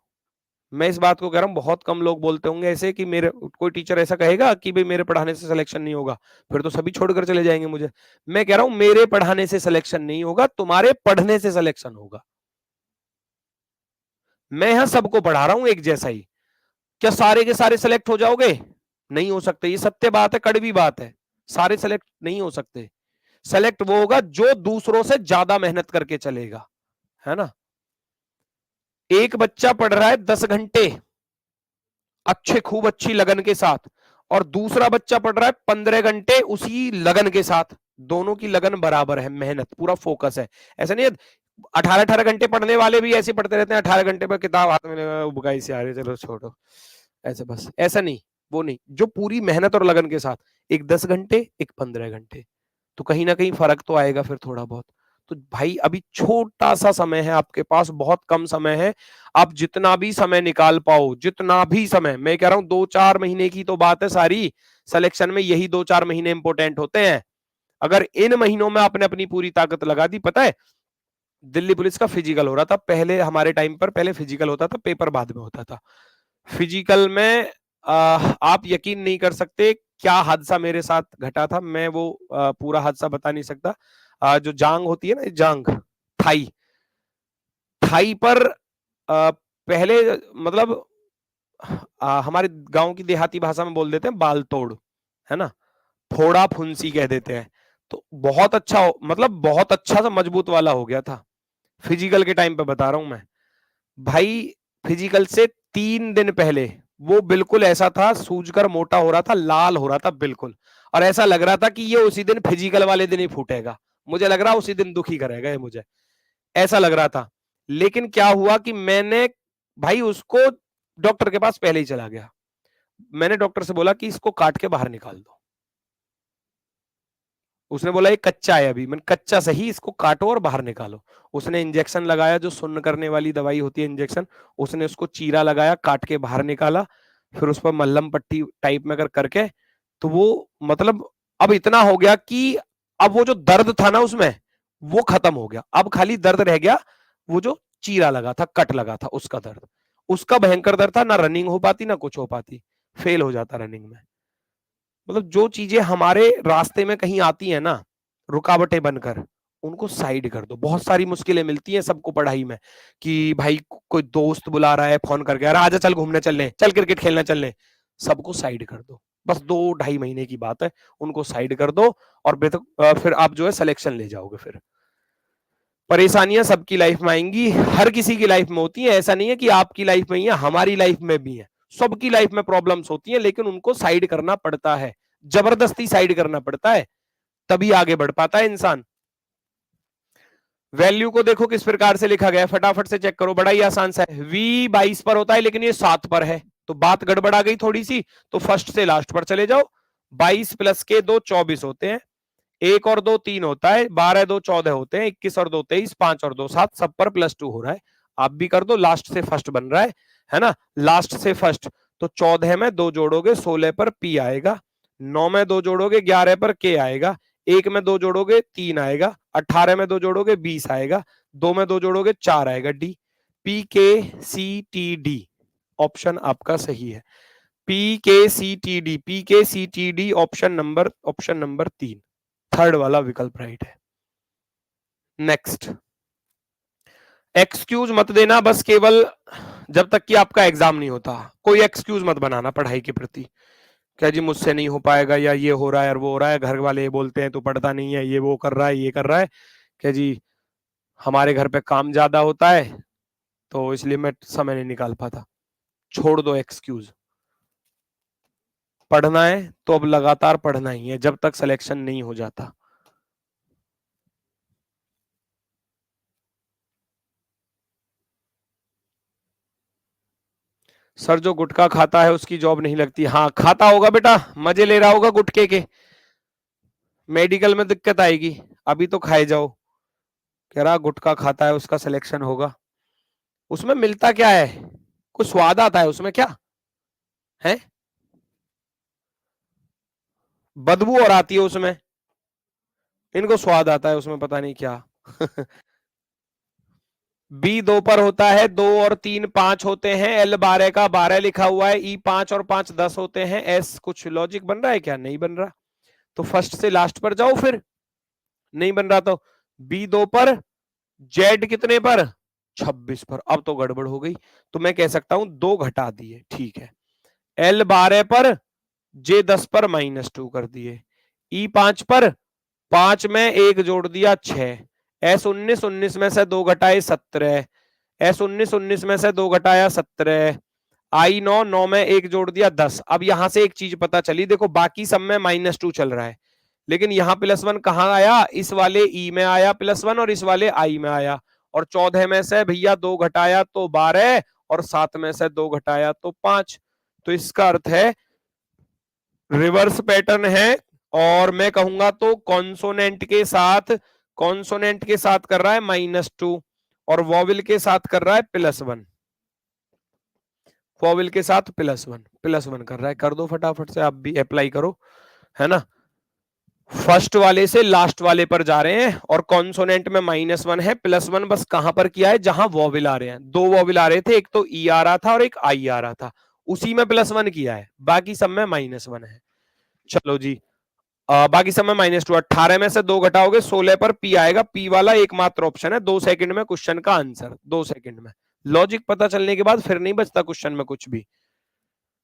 मैं इस बात को कह रहा हूं, बहुत कम लोग बोलते होंगे ऐसे कि मेरे, कोई टीचर ऐसा कहेगा कि भाई मेरे पढ़ाने से सिलेक्शन नहीं होगा, फिर तो सभी छोड़कर चले जाएंगे मुझे। मैं कह रहा हूं मेरे पढ़ाने से सिलेक्शन नहीं होगा, तुम्हारे पढ़ने से सिलेक्शन होगा। मैं यहां सबको पढ़ा रहा हूं एक जैसा ही। क्या सारे के सारे सिलेक्ट हो जाओगे? नहीं हो सकते, ये सत्य बात है, कड़वी बात है। सारे सेलेक्ट नहीं हो सकते। सेलेक्ट वो होगा जो दूसरों से ज्यादा मेहनत करके चलेगा, है ना। एक बच्चा पढ़ रहा है 10 घंटे अच्छे, खूब अच्छी लगन के साथ, और दूसरा बच्चा पढ़ रहा है 15 घंटे उसी लगन के साथ। दोनों की लगन बराबर है, मेहनत पूरा फोकस है। ऐसा नहीं है 18-18 घंटे पढ़ने वाले भी ऐसे पढ़ते रहते हैं, 18 घंटे पर किताब हाथ में उबकाई से आ रही, चलो छोड़ो, ऐसे बस, ऐसा नहीं, वो नहीं। जो पूरी मेहनत और लगन के साथ, एक 10 घंटे एक 15 घंटे, तो कहीं ना कहीं फर्क तो आएगा फिर थोड़ा बहुत। तो भाई अभी छोटा सा समय है आपके पास, बहुत कम समय है। आप जितना भी समय निकाल पाओ, जितना भी समय, मैं कह रहा हूं 2-4 महीने की तो बात है सारी, सिलेक्शन में यही 2-4 महीने इंपॉर्टेंट होते हैं। अगर इन महीनों में आपने अपनी पूरी ताकत लगा दी, पता है दिल्ली पुलिस का फिजिकल हो रहा था पहले, हमारे टाइम पर पहले फिजिकल होता था, पेपर बाद में होता था। फिजिकल में आप यकीन नहीं कर सकते क्या हादसा मेरे साथ घटा था। मैं वो पूरा हादसा बता नहीं सकता। जो जांग होती है ना, जांग, थाई, थाई पर पहले, मतलब हमारे गांव की देहाती भाषा में बोल देते हैं बाल तोड़, है ना, फोड़ा फुंसी कह देते हैं। तो बहुत अच्छा, मतलब बहुत अच्छा सा मजबूत वाला हो गया था फिजिकल के टाइम पे, बता रहा हूं मैं भाई। फिजिकल से 3 दिन पहले वो बिल्कुल ऐसा था, सूजकर मोटा हो रहा था, लाल हो रहा था बिल्कुल, और ऐसा लग रहा था कि ये उसी दिन फिजिकल वाले दिन ही फूटेगा। मुझे लग रहा उसी दिन दुखी करेगा ये मुझे, ऐसा लग रहा था। लेकिन क्या हुआ कि मैंने भाई उसको डॉक्टर के पास पहले ही चला गया। मैंने डॉक्टर से बोला कि इसको काट के बाहर निकाल दो। उसने बोला ये कच्चा है अभी। मैंने कच्चा सही, इसको काटो और बाहर निकालो। उसने इंजेक्शन लगाया, जो सुन्न करने वाली दवाई होती है इंजेक्शन, उसने उसको चीरा लगाया, काट के बाहर निकाला, फिर उस पर मल्लम पट्टी टाइप में करके, तो वो मतलब अब इतना हो गया कि अब वो जो दर्द था ना उसमें वो खत्म हो गया। अब खाली दर्द रह गया, वो जो चीरा लगा था, कट लगा था, उसका दर्द, उसका भयंकर दर्द था। ना रनिंग हो पाती ना कुछ हो पाती, फेल हो जाता रनिंग में। मतलब जो चीजें हमारे रास्ते में कहीं आती है ना रुकावटें बनकर, उनको साइड कर दो। बहुत सारी मुश्किलें मिलती हैं सबको पढ़ाई में कि भाई कोई दोस्त बुला रहा है फोन करके, अरे आजा चल घूमने चलने, चल क्रिकेट खेलने चलने, सबको साइड कर दो। बस 2-2.5 महीने की बात है, उनको साइड कर दो और फिर आप जो है सिलेक्शन ले जाओगे। फिर परेशानियां सबकी लाइफ में आएंगी, हर किसी की लाइफ में होती है। ऐसा नहीं है कि आपकी लाइफ में ही है, हमारी लाइफ में भी है। सबकी लाइफ में प्रॉब्लम्स होती हैं, लेकिन उनको साइड करना पड़ता है, जबरदस्ती साइड करना पड़ता है, तभी आगे बढ़ पाता है इंसान। वैल्यू को देखो किस प्रकार से लिखा गया है, फटाफट से चेक करो, बड़ा ही आसान सा है। v 22 पर होता है लेकिन ये 7 पर है, तो बात गड़बड़ा गई थोड़ी सी, तो फर्स्ट से लास्ट पर चले जाओ। 22 प्लस के 2 24 होते हैं, 1 और 2 3 होता है, 12 2 14 होते हैं, 21 और 2 23, 5 और 2 7, सब पर +2 हो रहा है। आप भी कर दो, लास्ट से फर्स्ट बन रहा है ना, लास्ट से फर्स्ट। तो 14 में 2 जोड़ोगे 16 पर P आएगा, 9 में 2 जोड़ोगे 11 पर K आएगा, 1 में 2 जोड़ोगे 3 आएगा, 18 में 2 जोड़ोगे 20 आएगा, 2 में 2 जोड़ोगे 4 आएगा, डी। PKCTD ऑप्शन आपका सही है। PKCTD, PKCTD option number 3, third वाला विकल्प राइट है। नेक्स्ट, एक्सक्यूज मत देना बस केवल जब तक कि आपका एग्जाम नहीं होता। कोई एक्सक्यूज मत बनाना पढ़ाई के प्रति, क्या जी मुझसे नहीं हो पाएगा, या ये हो रहा है और वो हो रहा है, घर वाले ये बोलते हैं तो पढ़ता नहीं है, ये वो कर रहा है, ये कर रहा है, क्या जी हमारे घर पे काम ज्यादा होता है तो इसलिए मैं समय नहीं निकाल पाता। छोड़ दो एक्सक्यूज। पढ़ना है तो अब लगातार पढ़ना ही है जब तक सिलेक्शन नहीं हो जाता। सर जो गुटखा खाता है उसकी जॉब नहीं लगती। हाँ खाता होगा बेटा, मजे ले रहा होगा गुटखे के, मेडिकल में दिक्कत आएगी, अभी तो खाए जाओ। कह रहा गुटखा खाता है उसका सिलेक्शन होगा। उसमें मिलता क्या है, कुछ स्वाद आता है उसमें क्या है, बदबू और आती है उसमें, इनको स्वाद आता है उसमें पता नहीं क्या। बी 2 पर होता है, 2 और 3 5 होते हैं, L 12 का 12 लिखा हुआ है, E 5 और 5 10 होते हैं, S कुछ लॉजिक बन रहा है क्या, नहीं बन रहा, तो फर्स्ट से लास्ट पर जाओ फिर, नहीं बन रहा तो B 2 पर, Z कितने पर 26 पर, अब तो गड़बड़ हो गई, तो मैं कह सकता हूं 2 घटा दिए, ठीक है। L 12 पर, J 10 पर -2 कर दिए, E 5 पर 5 में 1 जोड़ दिया 6, S 19 19 में से 2 घटाए 17, S 19 19 में से 2 घटाया 17, I 9 9 में 1 जोड़ दिया 10। अब यहां से एक चीज पता चली, देखो बाकी सब में -2 चल रहा है, लेकिन यहाँ +1 कहाँ आया, इस वाले E में आया +1 और इस वाले I में आया, और 14 में से भैया 2 घटाया तो 12 और 7 में से 2 घटाया तो 5। तो इसका अर्थ है रिवर्स पैटर्न है, और मैं कहूंगा तो कॉन्सोनेंट के साथ कर रहा है -2 और वॉविल के साथ कर रहा है +1, वॉविल के साथ +1 कर रहा है। कर दो फटाफट से, आप भी अप्लाई करो, है ना। फर्स्ट वाले से लास्ट वाले पर जा रहे हैं, और कॉन्सोनेंट में -1 है, +1 बस कहां पर किया है, जहां वॉविल आ रहे हैं। 2 वॉविल आ रहे थे, एक तो ई आ रहा था और एक आई आ रहा था, उसी में +1 किया है, बाकी सब में -1 है। चलो जी, बाकी सब में -2, 18 में से 2 घटाओगे 16 पर P आएगा, P वाला एकमात्र ऑप्शन है, 2 सेकंड में क्वेश्चन का आंसर, 2 सेकंड में लॉजिक पता चलने के बाद फिर नहीं बचता क्वेश्चन में कुछ भी।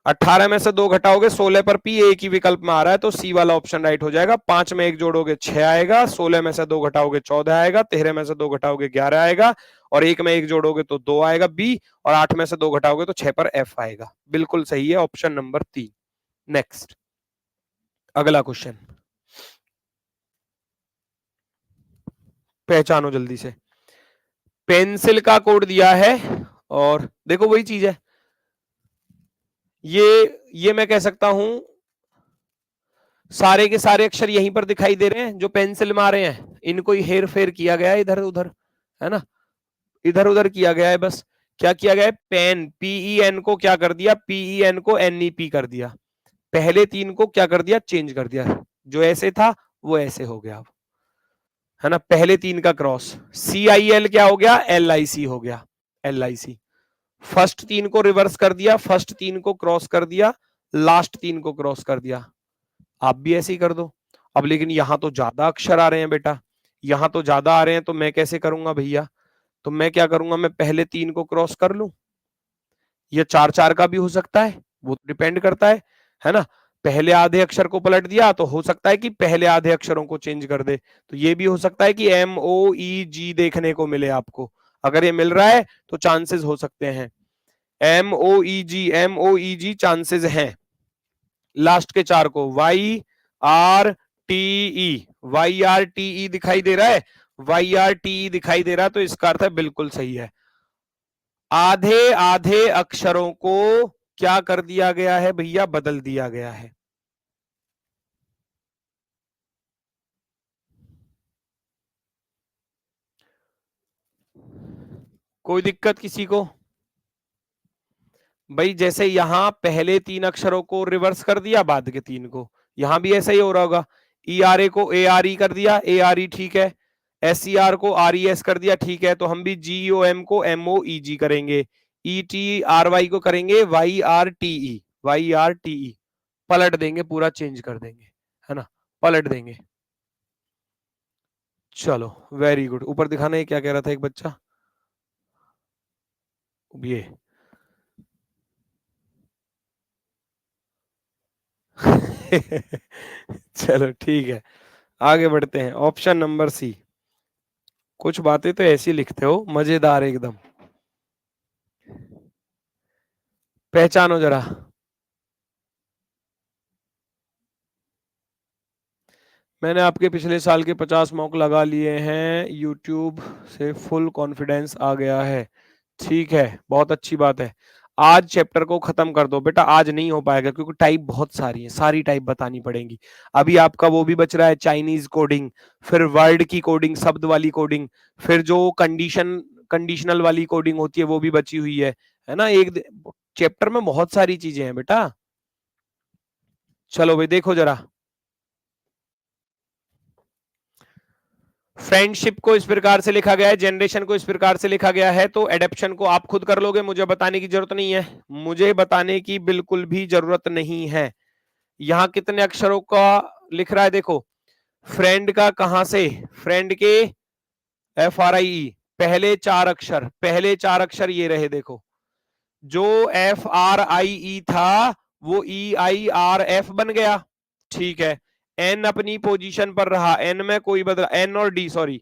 18 में से 2 घटाओगे 16 पर P एक ही विकल्प में आ रहा है, तो C वाला ऑप्शन राइट हो जाएगा। 5 में 1 जोड़ोगे 6 आएगा, 16 में से 2 घटाओगे 14 आएगा, 13 में से 2 घटाओगे 11 आएगा, और 1 में 1 जोड़ोगे तो 2 आएगा बी, और 8 में से 2 घटाओगे तो 6 पर एफ आएगा। बिल्कुल सही है ऑप्शन नंबर 3। नेक्स्ट, अगला क्वेश्चन पहचानो जल्दी से। पेंसिल का कोड दिया है और देखो वही चीज है, ये मैं कह सकता हूं सारे के सारे अक्षर यहीं पर दिखाई दे रहे हैं जो पेंसिल में आ रहे हैं, इनको ही हेर फेर किया गया है इधर उधर, है ना, इधर उधर किया गया है। बस क्या किया गया है, पेन पीई एन को क्या कर दिया, पीई एन को एनईपी कर दिया, पहले 3 को क्या कर दिया, चेंज कर दिया, जो ऐसे था वो ऐसे हो गया, है ना, पहले 3 का क्रॉस, सी आई एल क्या हो गया, एल आई सी हो गया, एल आई सी। फर्स्ट 3 को रिवर्स कर दिया, फर्स्ट 3 को क्रॉस कर दिया, लास्ट 3 को क्रॉस कर दिया। आप भी ऐसे ही कर दो। अब लेकिन यहां तो ज्यादा अक्षर आ रहे हैं बेटा, यहां तो ज्यादा आ रहे हैं, तो मैं कैसे करूंगा भैया, तो मैं क्या करूंगा, मैं पहले 3 को क्रॉस कर लूं, ये 4 4 का भी हो सकता है, वो डिपेंड करता है ना। पहले आधे अक्षर को पलट दिया तो हो सकता है कि पहले आधे अक्षरों को चेंज कर दे, तो ये भी हो सकता है कि एम ओ ई जी देखने को मिले आपको। अगर ये मिल रहा है तो चांसेस हो सकते हैं, M O E G, M O E G chances हैं। लास्ट के 4 को Y R T E, Y R T E दिखाई दे रहा है, वाई आर टी ई दिखाई दे रहा है, तो इसका अर्थ है बिल्कुल सही है। आधे आधे अक्षरों को क्या कर दिया गया है भैया, बदल दिया गया है। कोई दिक्कत किसी को? भाई जैसे यहां पहले 3 अक्षरों को रिवर्स कर दिया, बाद के 3 को, यहां भी ऐसा ही हो रहा होगा। ई आर ए को ए आर ई कर दिया, ए आर ई ठीक है, एस सी आर को आर ई एस कर दिया, ठीक है, तो हम भी जी ओ एम को एम ओ ई जी करेंगे, ई टी आर वाई को करेंगे Y R T E, Y R T E, पलट देंगे, पूरा चेंज कर देंगे, है ना, पलट देंगे। चलो वेरी गुड। ऊपर दिखाना है क्या कह रहा था एक बच्चा, ये चलो ठीक है, आगे बढ़ते हैं। Option number C. कुछ बातें तो ऐसी लिखते हो मजेदार एकदम, पहचानो जरा। मैंने आपके पिछले साल के 50 मॉक लगा लिए हैं, यूट्यूब से फुल कॉन्फिडेंस आ गया है। ठीक है, बहुत अच्छी बात है। आज चैप्टर को खत्म कर दो बेटा, आज नहीं हो पाएगा क्योंकि टाइप बहुत सारी है, सारी टाइप बतानी पड़ेगी। अभी आपका वो भी बच रहा है चाइनीज कोडिंग, फिर वर्ड की कोडिंग, शब्द वाली कोडिंग, फिर जो कंडीशनल वाली कोडिंग होती है वो भी बची हुई है ना। एक चैप्टर में बहुत सारी चीजें हैं बेटा। चलो भाई देखो जरा, फ्रेंडशिप को इस प्रकार से लिखा गया है, जनरेशन को इस प्रकार से लिखा गया है, तो एडेप्शन को आप खुद कर लोगे, मुझे बताने की जरूरत नहीं है, मुझे बताने की बिल्कुल भी जरूरत नहीं है। यहां कितने अक्षरों का लिख रहा है देखो, फ्रेंड का कहां से, फ्रेंड के एफ आर आई ई, पहले 4 अक्षर, पहले 4 अक्षर ये रहे देखो, जो एफ आर आई ई था वो ई आई आर एफ बन गया, ठीक है, एन अपनी पोजीशन पर रहा, एन में कोई बदला, एन और डी सॉरी,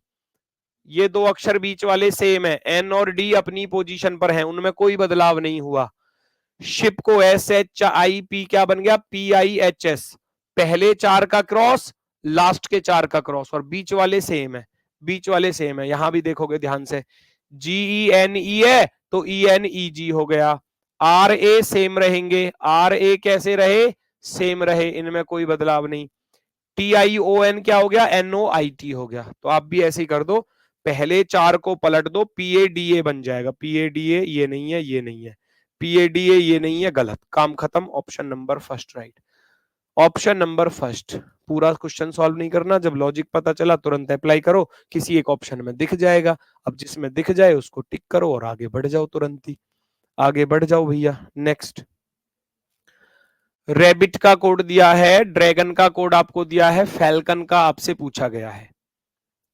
ये 2 अक्षर बीच वाले सेम है, एन और डी अपनी पोजीशन पर हैं, उनमें कोई बदलाव नहीं हुआ। शिप को एस एच आई पी क्या बन गया, पी आई एच एस, पहले 4 का क्रॉस, लास्ट के 4 का क्रॉस, और बीच वाले सेम है, बीच वाले सेम है, यहां भी देखोगे ध्यान से, जी ई एन ई है तो ई एन ई जी हो गया, आर ए सेम रहेंगे, आर ए कैसे रहे, सेम रहे, इनमें कोई बदलाव नहीं, टी आई ओ एन क्या हो गया, एन ओ आई टी हो गया, तो आप भी ऐसे ही कर दो, पहले 4 को पलट दो, पी ए डी ए बन जाएगा, पी ए डी ए ये नहीं है, ये नहीं है, पी ए डी ए ये नहीं है, गलत, काम खत्म, option number first right, option number first. पूरा क्वेश्चन सॉल्व नहीं करना, जब लॉजिक पता चला तुरंत अप्लाई करो, किसी एक ऑप्शन में दिख जाएगा, अब जिसमें दिख जाए उसको टिक करो और आगे बढ़ जाओ, तुरंत ही आगे बढ़ जाओ भैया। नेक्स्ट, रैबिट का कोड दिया है, ड्रैगन का कोड आपको दिया है, फैल्कन का आपसे पूछा गया है,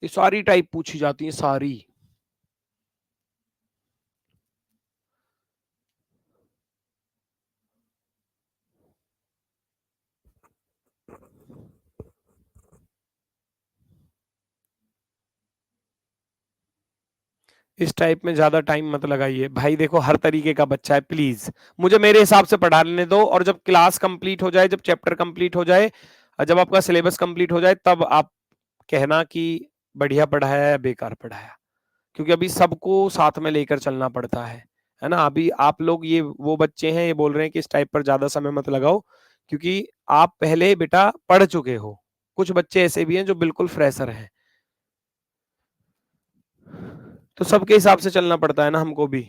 ये सारी टाइप पूछी जाती है सारी। इस टाइप में ज्यादा टाइम मत लगाइए भाई। देखो हर तरीके का बच्चा है, प्लीज मुझे मेरे हिसाब से पढ़ा लेने दो, और जब क्लास कंप्लीट हो जाए, जब चैप्टर कंप्लीट हो जाए, जब आपका सिलेबस कंप्लीट हो जाए, तब आप कहना कि बढ़िया पढ़ाया या बेकार पढ़ाया। क्योंकि अभी सबको साथ में लेकर चलना पड़ता है ना। अभी आप लोग ये वो बच्चे हैं, ये बोल रहे हैं कि इस टाइप पर ज्यादा समय मत लगाओ, क्योंकि आप पहले बेटा पढ़ चुके हो। कुछ बच्चे ऐसे भी हैं जो बिल्कुल फ्रेशर हैं, तो सबके हिसाब से चलना पड़ता है ना हमको भी।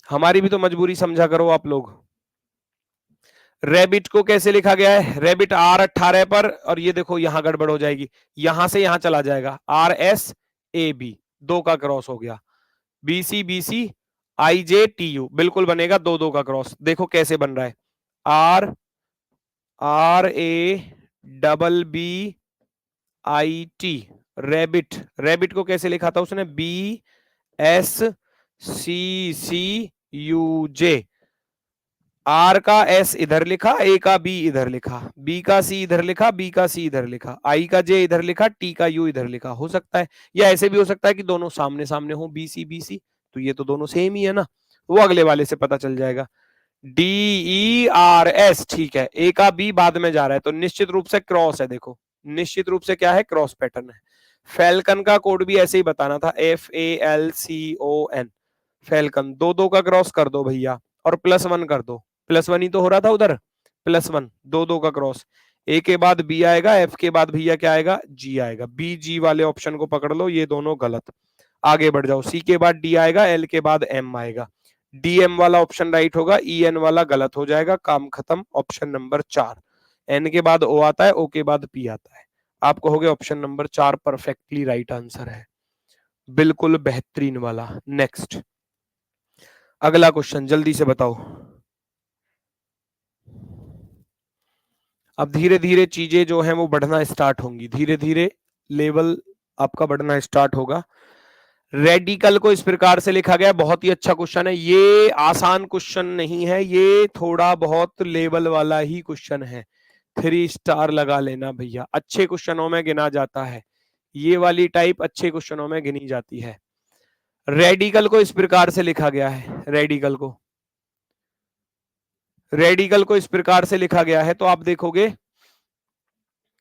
हमारी भी तो मजबूरी समझा करो आप लोग। रैबिट को कैसे लिखा गया है? रैबिट R18 पर, और ये देखो यहां गड़बड़ हो जाएगी, यहां से यहां चला जाएगा, RSAB, दो का क्रॉस हो गया, BCBCIJTU बिल्कुल बनेगा, दो दो का क्रॉस। देखो कैसे बन रहा है, RABBIT, रैबिट। रैबिट को कैसे लिखा था उसने? BSCCUJ। आर का एस इधर लिखा, ए का बी इधर लिखा, बी का सी इधर लिखा, बी का सी इधर लिखा, आई का जे इधर लिखा, टी का यू इधर लिखा। हो सकता है, या ऐसे भी हो सकता है कि दोनों सामने सामने हो, बी सी बी सी, तो ये तो दोनों सेम ही है ना, वो अगले वाले से पता चल जाएगा। DERS, ठीक है, ए का बी बाद में जा रहा है, तो निश्चित रूप से क्रॉस है। देखो निश्चित रूप से क्या है, क्रॉस पैटर्न है। फैल्कन का कोड भी ऐसे ही बताना था, FALCON, फैल्कन। दो दो का क्रॉस कर दो भैया, और +1 कर दो, +1 ही तो हो रहा था उधर, +1, दो दो का क्रॉस। ए के बाद बी आएगा, एफ के बाद भैया क्या आएगा, जी आएगा। बी जी वाले ऑप्शन को पकड़ लो, ये दोनों गलत। आगे बढ़ जाओ, सी के बाद डी आएगा, एल के बाद एम आएगा, डीएम वाला ऑप्शन राइट होगा, EN वाला गलत हो जाएगा, काम खत्म। Option number 4। एन के बाद ओ आता है, ओ के बाद पी आता है, आप कहोगे option number 4 perfectly right answer है, बिल्कुल बेहतरीन वाला। नेक्स्ट, अगला क्वेश्चन जल्दी से बताओ। अब धीरे धीरे चीजें जो हैं वो बढ़ना स्टार्ट होंगी, धीरे धीरे लेवल आपका बढ़ना स्टार्ट होगा। रेडिकल को इस प्रकार से लिखा गया, बहुत ही अच्छा क्वेश्चन है, ये आसान क्वेश्चन नहीं है, ये थोड़ा बहुत लेवल वाला ही क्वेश्चन है। 3 स्टार लगा लेना भैया, अच्छे क्वेश्चनों में गिना जाता है, ये वाली टाइप अच्छे क्वेश्चनों में गिनी जाती है। रेडिकल को इस प्रकार से लिखा गया है, रेडिकल को इस प्रकार से लिखा गया है, तो आप देखोगे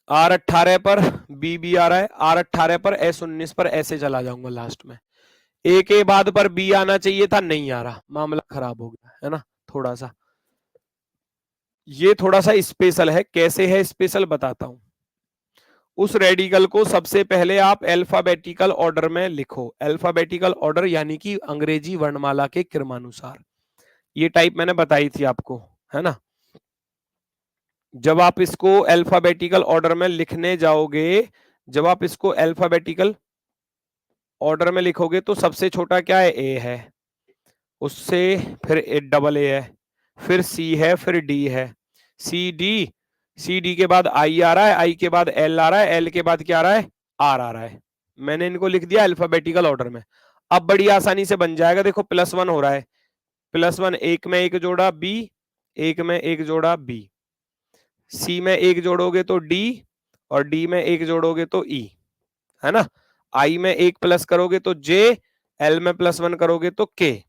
R18 पर बी बी आ रहा है, R18 पर S19 पर ऐसे चला जाऊंगा लास्ट में, ए के बाद पर बी आना चाहिए था, नहीं आ रहा, मामला खराब हो गया है ना थोड़ा सा। ये थोड़ा सा स्पेशल है, कैसे है स्पेशल बताता हूं। उस रेडिकल को सबसे पहले आप अल्फाबेटिकल ऑर्डर में लिखो, अल्फाबेटिकल ऑर्डर यानी कि अंग्रेजी वर्णमाला के क्रमानुसार, ये टाइप मैंने बताई थी आपको, है ना। जब आप इसको अल्फाबेटिकल ऑर्डर में लिखने जाओगे, जब आप इसको अल्फाबेटिकल ऑर्डर में लिखोगे, तो सबसे छोटा क्या है, ए है, उससे फिर डबल ए है, फिर सी है, फिर डी है, सी डी के बाद आई आ रहा है, आई के बाद एल आ रहा है, एल के बाद क्या आ रहा है, आर आ रहा है। मैंने इनको लिख दिया अल्फाबेटिकल ऑर्डर में। अब बड़ी आसानी से बन जाएगा, देखो +1 हो रहा है, +1, एक में एक जोड़ा बी, एक में एक जोड़ा बी, सी में एक जोड़ोगे तो डी, और डी में एक जोड़ोगे तो ई, है ना। आई में एक प्लस करोगे तो जे, एल में +1 करोगे तो के,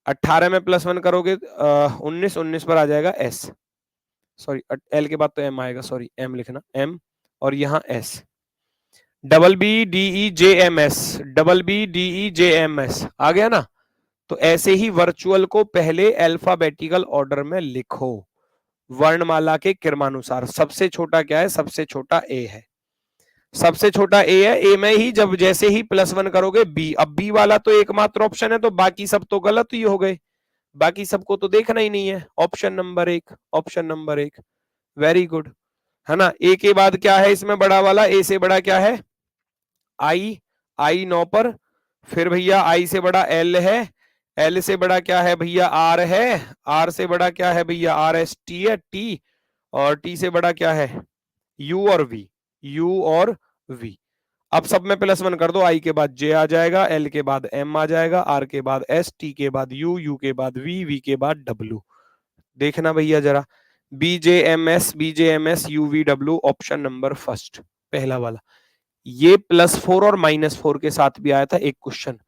18 में +1 करोगे 19, 19 पर आ जाएगा एस, सॉरी एल के बाद तो एम आएगा, सॉरी एम लिखना, एम, और यहाँ एस, BBDEJMS, BBDEJMS आ गया ना। तो ऐसे ही वर्चुअल को पहले अल्फाबेटिकल ऑर्डर में लिखो, वर्णमाला के क्रमानुसार। सबसे छोटा क्या है, सबसे छोटा ए है, सबसे छोटा ए है, ए में ही जब जैसे ही +1 करोगे बी, अब बी वाला तो एकमात्र ऑप्शन है, तो बाकी सब तो गलत ही हो गए, बाकी सबको तो देखना ही नहीं है। Option number 1, option number 1, very good, है ना। ए के बाद क्या है इसमें बड़ा वाला, ए से बड़ा क्या है, आई, आई 9 पर, फिर भैया आई से बड़ा एल है, एल से बड़ा क्या है भैया, आर है, आर से बड़ा क्या है भैया, RST है, टी, और टी से बड़ा क्या है, यू और वी, यू और वी। अब सब में +1 कर दो, आई के बाद जे आ जाएगा, एल के बाद एम आ जाएगा, आर के बाद एस, टी के बाद यू, यू के बाद वी, वी के बाद डब्ल्यू। देखना भैया जरा, BJMS UVW, option number first, पहला वाला। ये +4 और -4 के साथ भी आया था एक क्वेश्चन,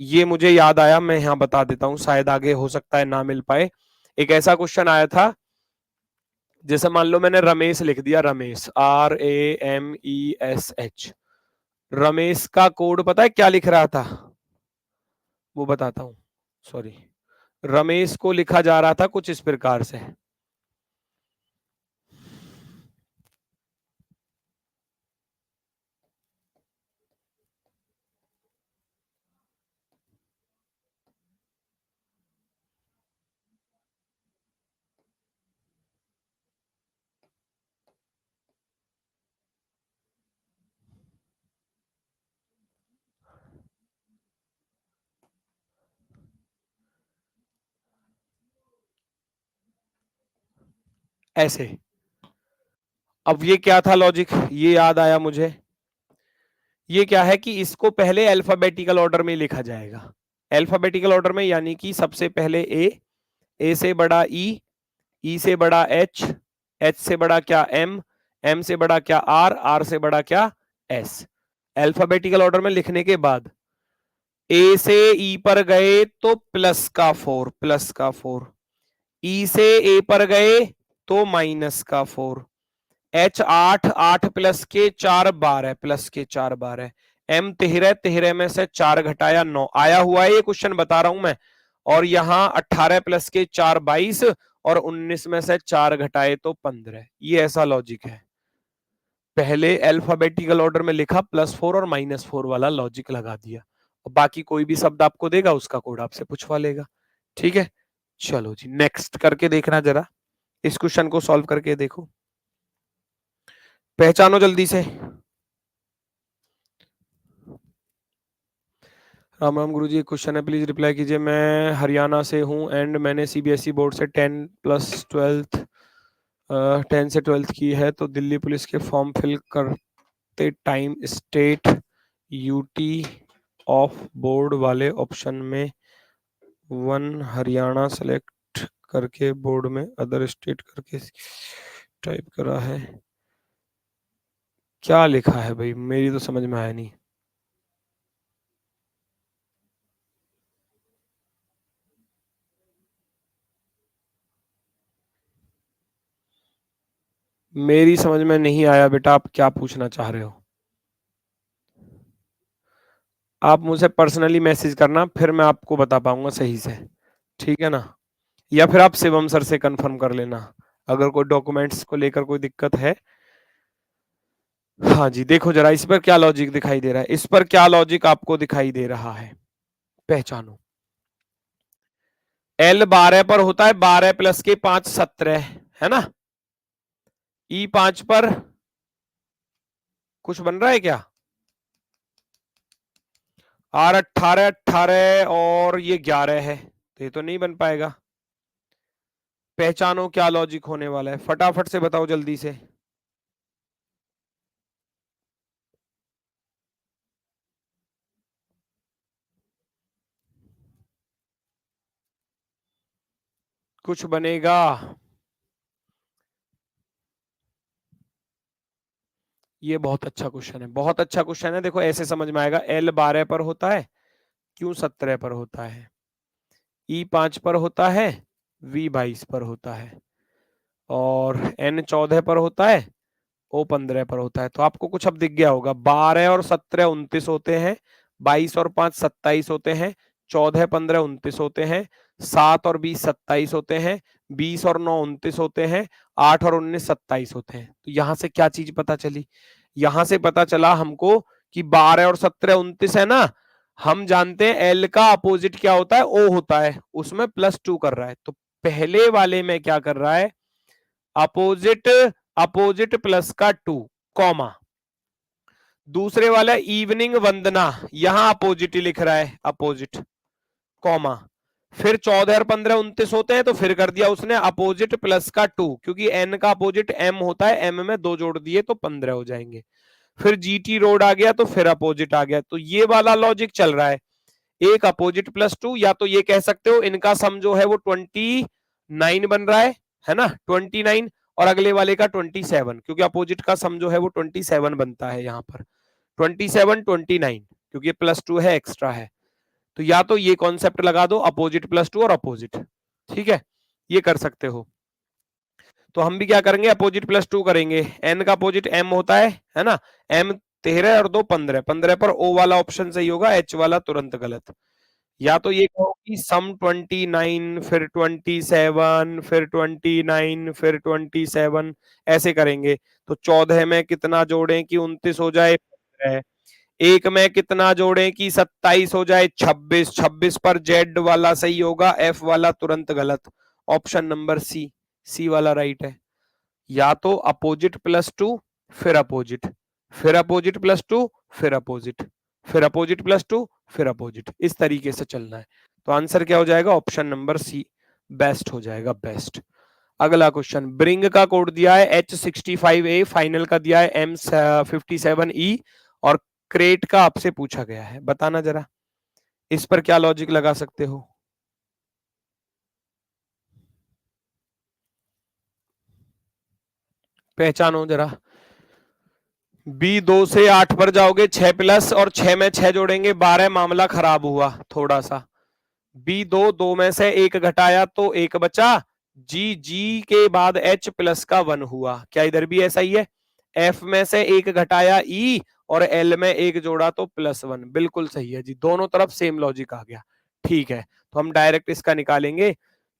ये मुझे याद आया, मैं यहाँ बता देता हूँ, शायद आगे हो सकता है ना मिल पाए। एक ऐसा क्वेश्चन आया था, जैसे मान लो मैंने रमेश लिख दिया, रमेश, RAMESH। रमेश का कोड पता है क्या लिख रहा था? वो बताता हूँ, सॉरी। रमेश को लिखा जा रहा था कुछ इस प्रकार से, ऐसे। अब ये क्या था लॉजिक, ये याद आया मुझे। ये क्या है कि इसको पहले अल्फाबेटिकल ऑर्डर में लिखा जाएगा, अल्फाबेटिकल ऑर्डर में, यानी कि सबसे पहले ए से बड़ा ई से बड़ा एच से बड़ा क्या एम से बड़ा क्या आर से बड़ा क्या एस। अल्फाबेटिकल ऑर्डर में लिखने के बाद ए से ई पर गए तो प्लस का 4, ई से ए पर गए तो -4, H 8 प्लस के 4 12 प्लस के 4 12, M 13 13 में से 4 घटाया 9, आया हुआ है ये क्वेश्चन, बता रहा हूं मैं। और यहाँ 18 प्लस के 4 22 और 19 में से 4 घटाए तो 15। ये ऐसा लॉजिक है, पहले अल्फाबेटिकल ऑर्डर में लिखा, +4 और -4 वाला लॉजिक लगा दिया, और बाकी कोई भी शब्द आपको देगा उसका कोड आपसे पूछवा लेगा। ठीक है, चलो जी नेक्स्ट करके देखना, जरा इस क्वेश्चन को सॉल्व करके देखो, पहचानो जल्दी से। राम राम गुरुजी, एक क्वेश्चन है, प्लीज रिप्लाई कीजिए। मैं हरियाणा से हूँ एंड मैंने सीबीएसई बोर्ड से 10 से 12th की है, तो दिल्ली पुलिस के फॉर्म फिल करते time state UT of board वाले ऑप्शन में 1 हरियाणा सेलेक्ट करके बोर्ड में अदर स्टेट करके टाइप करा है। क्या लिखा है भाई, मेरी तो समझ में आया नहीं। मेरी समझ में नहीं आया बेटा, आप क्या पूछना चाह रहे हो? आप मुझे पर्सनली मैसेज करना, फिर मैं आपको बता पाऊंगा सही से, ठीक है ना? या फिर आप शिवम सर से कंफर्म कर लेना, अगर कोई डॉक्यूमेंट्स को लेकर कोई दिक्कत है। हाँ जी, देखो जरा इस पर क्या लॉजिक दिखाई दे रहा है, इस पर क्या लॉजिक आपको दिखाई दे रहा है, पहचानो। L 12 पर होता है, 12 प्लस के 5 17, है ना? E 5 पर कुछ बन रहा है क्या? R 18 18 और ये 11 है, तो ये तो नहीं बन पाएगा। पहचानो क्या लॉजिक होने वाला है, फटाफट से बताओ जल्दी से। कुछ बनेगा? ये बहुत अच्छा क्वेश्चन है, बहुत अच्छा क्वेश्चन है। देखो ऐसे समझ में आएगा, L 12 पर होता है, Q 17 पर होता है, E 5 पर होता है, V 22 पर होता है, और N 14 पर होता है, O 15 पर होता है। तो आपको कुछ अब दिख गया होगा, 12 और 17 29 होते हैं, 22 और 5 27 होते हैं, 14 15 29 होते हैं, 7 और 20 27 होते हैं, 20 और 9 29 होते हैं, 8 और 19 27 होते हैं। तो यहां से क्या चीज पता चली? यहां से पता चला हमको कि 12 और 17 29 है ना, हम जानते हैं एल का अपोजिट क्या होता है, ओ होता है, उसमें +2 कर रहा है, तो पहले वाले में क्या कर रहा है, अपोजिट अपोजिट प्लस का 2, कॉमा। दूसरे वाला इवनिंग वंदना, यहां अपोजिट ही लिख रहा है, अपोजिट, कॉमा। फिर 14 और 15 29 होते हैं, तो फिर कर दिया उसने अपोजिट प्लस का 2, क्योंकि एन का अपोजिट एम होता है, एम में 2 जोड़ दिए तो 15 हो जाएंगे। फिर जीटी रोड आ गया, तो फिर अपोजिट आ गया, तो ये वाला लॉजिक चल रहा है, एक अपोजिट +2, या तो ये कह सकते हो इनका सम जो है वो 29 बन रहा है ना, 29, और अगले वाले का 27, क्योंकि अपोजिट का सम जो है वो 27 बनता है यहाँ पर, 27 29, क्योंकि +2 है, एक्स्ट्रा है। तो या तो ये कॉन्सेप्ट लगा दो, अपोजिट प्लस टू और अपोजिट, ठीक है, ये कर सकते हो। तो हम भी क्या करेंगे, अपोजिट प्लस टू करेंगे। एन का अपोजिट एम होता है ना, एम 13 और 2 15, 15 पर ओ वाला ऑप्शन सही होगा, एच वाला तुरंत गलत। या तो ये कहो कि सम 29 फिर 27 फिर 29 फिर 27, ऐसे करेंगे। तो 14 में कितना जोड़ें कि 29 हो जाए 15, एक में कितना जोड़ें कि 27 हो जाए 26, 26 पर जेड वाला सही होगा, एफ वाला तुरंत गलत। ऑप्शन नंबर सी, सी वाला राइट है। या तो अपोजिट प्लस टू फिर अपोजिट, फिर अपोजिट प्लस टू फिर अपोजिट, फिर अपोजिट प्लस टू फिर अपोजिट, इस तरीके से चलना है। तो आंसर क्या हो जाएगा, ऑप्शन नंबर सी बेस्ट हो जाएगा, बेस्ट। अगला क्वेश्चन, ब्रिंग का कोड दिया है H65A, फाइनल का दिया है M57E और क्रेट का आपसे पूछा गया है, बताना जरा इस पर क्या लॉजिक लगा सकते हो। पहचानो जरा। बी 2 से 8 पर जाओगे, 6 प्लस और 6 में 6 जोड़ेंगे 12, मामला खराब हुआ थोड़ा सा। बी 2, 2 में से 1 घटाया तो 1 बचा, जी जी के बाद एच प्लस का 1 हुआ, क्या इधर भी ऐसा ही है। एफ में से 1 घटाया ई और एल में 1 जोड़ा तो +1, बिल्कुल सही है जी, दोनों तरफ सेम लॉजिक आ गया। ठीक है, तो हम डायरेक्ट इसका निकालेंगे।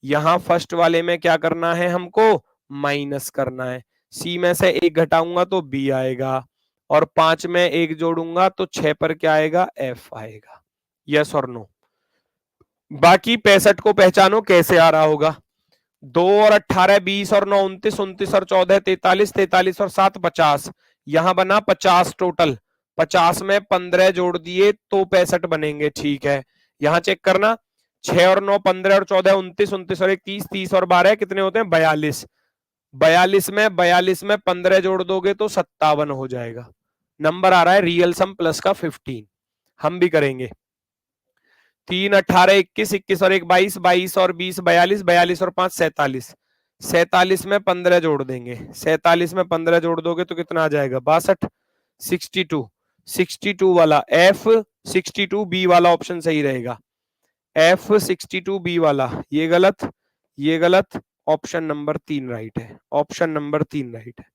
यहां फर्स्ट वाले में क्या करना है हमको, माइनस करना है। सी में से 1 घटाऊंगा तो बी आएगा और 5 में 1 जोड़ूंगा तो 6 पर क्या आएगा, एफ आएगा। यस और नो। बाकी 65 को पहचानो कैसे आ रहा होगा। 2 और 18 20 और 9 29, 29 और 14 43, 43 और 7 50, यहां बना 50 टोटल। 50 में 15 जोड़ दिए तो 65 बनेंगे, ठीक है। यहां चेक करना, 6 और 9 15 और 14 29, 29 और 1 30, 30 और 12 कितने होते हैं, 42। 42 में 15 जोड़ दोगे तो 57 हो जाएगा। नंबर आ रहा है रियल सम प्लस का 15। हम भी करेंगे। 3 18 21, 21 और 1 22, 22 और 20 42, 42 और 5 47, 47 में 15 जोड़ देंगे, 47 में 15 जोड़ दोगे तो कितना आ जाएगा, 62, 62, 62 वाला एफ 62 बी वाला ऑप्शन सही रहेगा। एफ 62 बी वाला, ये गलत, ये गलत, ऑप्शन नंबर 3 राइट है, ऑप्शन नंबर 3 राइट है।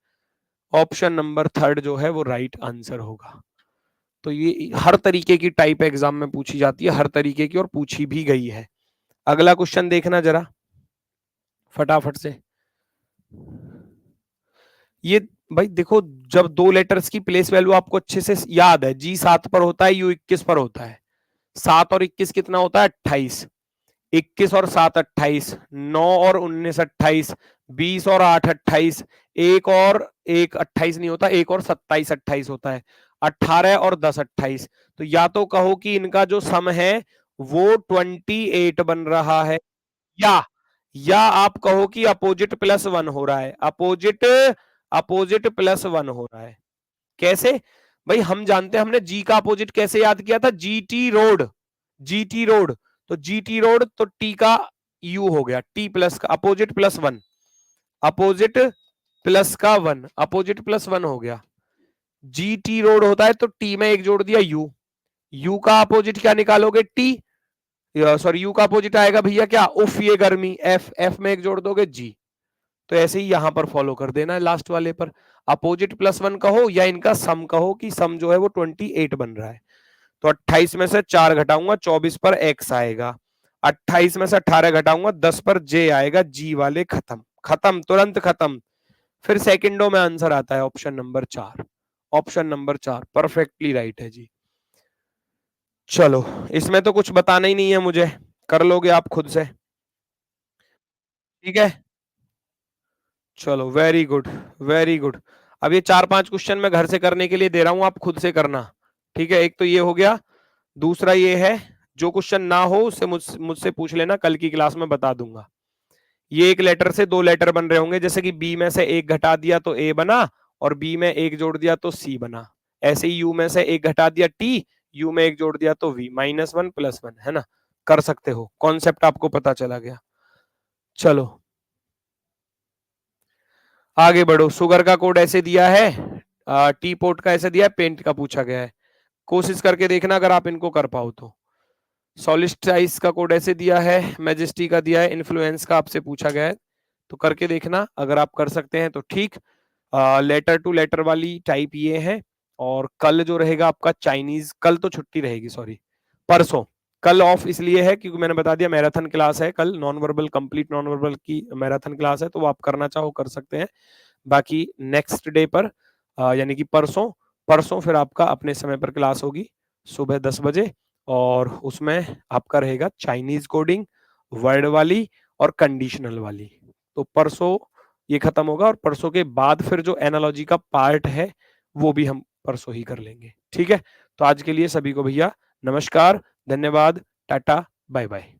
ऑप्शन नंबर 3 जो है वो राइट आंसर होगा। तो ये हर तरीके की टाइप एग्जाम में पूछी जाती है, हर तरीके की, और पूछी भी गई है। अगला क्वेश्चन देखना जरा फटाफट से। ये भाई देखो, जब 2 लेटर्स की प्लेस वैल्यू आपको अच्छे से याद है, जी 7 पर होता है, यू 21 पर होता है। 7 और 21 कितना होता है, 28। 21 और 7 28, 9 और 19 28, 20 और 8 28, एक और एक 28 नहीं होता, एक और 27 28 होता है, 18 और 10 28। तो या तो कहो कि इनका जो सम है वो 28 बन रहा है, या आप कहो कि अपोजिट +1 हो रहा है, अपोजिट अपोजिट +1 हो रहा है। कैसे भाई, हम जानते हैं, हमने जी का अपोजिट कैसे याद किया था, जीटी रोड, जीटी रोड। तो जीटी रोड तो टी का यू हो गया, टी प्लस का अपोजिट +1, अपोजिट प्लस का 1, अपोजिट +1 हो गया। जीटी रोड होता है तो टी में 1 जोड़ दिया यू, यू का अपोजिट क्या निकालोगे, टी, सॉरी यू का अपोजिट आएगा भैया क्या, उफ ये गर्मी, एफ, एफ में 1 जोड़ दोगे जी। तो ऐसे ही यहां पर फॉलो कर देना है लास्ट वाले पर, अपोजिट +1 कहो या इनका सम कहो कि सम जो है वो 28 बन रहा है। तो 28 में से 4 घटाऊंगा 24 पर एक्स आएगा, 28 में से 18 घटाऊंगा 10 पर जे आएगा, जी वाले खत्म, खत्म तुरंत खत्म। फिर सेकंडों में आंसर आता है option number 4, option number 4 perfectly right है जी। चलो, इसमें तो कुछ बताना ही नहीं है मुझे, कर लोगे आप खुद से, ठीक है। चलो वेरी गुड, वेरी गुड। अब ये 4-5 क्वेश्चन मैं घर से करने के लिए दे रहा हूं, आप खुद से करना, ठीक है। एक तो ये हो गया, दूसरा ये है, जो क्वेश्चन ना हो उससे मुझसे पूछ लेना, कल की क्लास में बता दूंगा। ये एक लेटर से 2 लेटर बन रहे होंगे, जैसे कि बी में से 1 घटा दिया तो ए बना और बी में 1 जोड़ दिया तो सी बना। ऐसे ही यू में से 1 घटा दिया टी, यू में 1 जोड़ दिया तो वी, -1 +1, है ना, कर सकते हो, कॉन्सेप्ट आपको पता चला गया। चलो आगे बढ़ो। शुगर का कोड ऐसे दिया है, टी पोर्ट का ऐसे दिया है, पेंट का पूछा गया है। कोशिश करके देखना अगर आप इनको कर पाओ तो। सॉलिस्टाइज का कोड ऐसे दिया है, मैजेस्टी का दिया है, इन्फ्लुएंस का आपसे पूछा गया है, तो करके देखना, अगर आप कर सकते हैं तो ठीक। लेटर टू लेटर वाली टाइप ये है। और कल जो रहेगा आपका चाइनीज, कल तो छुट्टी रहेगी, सॉरी परसों, कल ऑफ इसलिए है क्योंकि मैंने बता दिया मैराथन क्लास है कल, non verbal complete non verbal की मैराथन क्लास है, तो वो आप करना चाहो कर सकते हैं। बाकी नेक्स्ट डे पर यानी कि परसों, परसों फिर आपका अपने समय पर क्लास होगी सुबह 10 बजे, और उसमें आपका रहेगा चाइनीज कोडिंग, वर्ड वाली और कंडीशनल वाली। तो परसों ये खत्म होगा, और परसों के बाद फिर जो एनालॉजी का पार्ट है वो भी हम परसों ही कर लेंगे, ठीक है। तो आज के लिए सभी को भैया नमस्कार, धन्यवाद, टाटा, बाय बाय।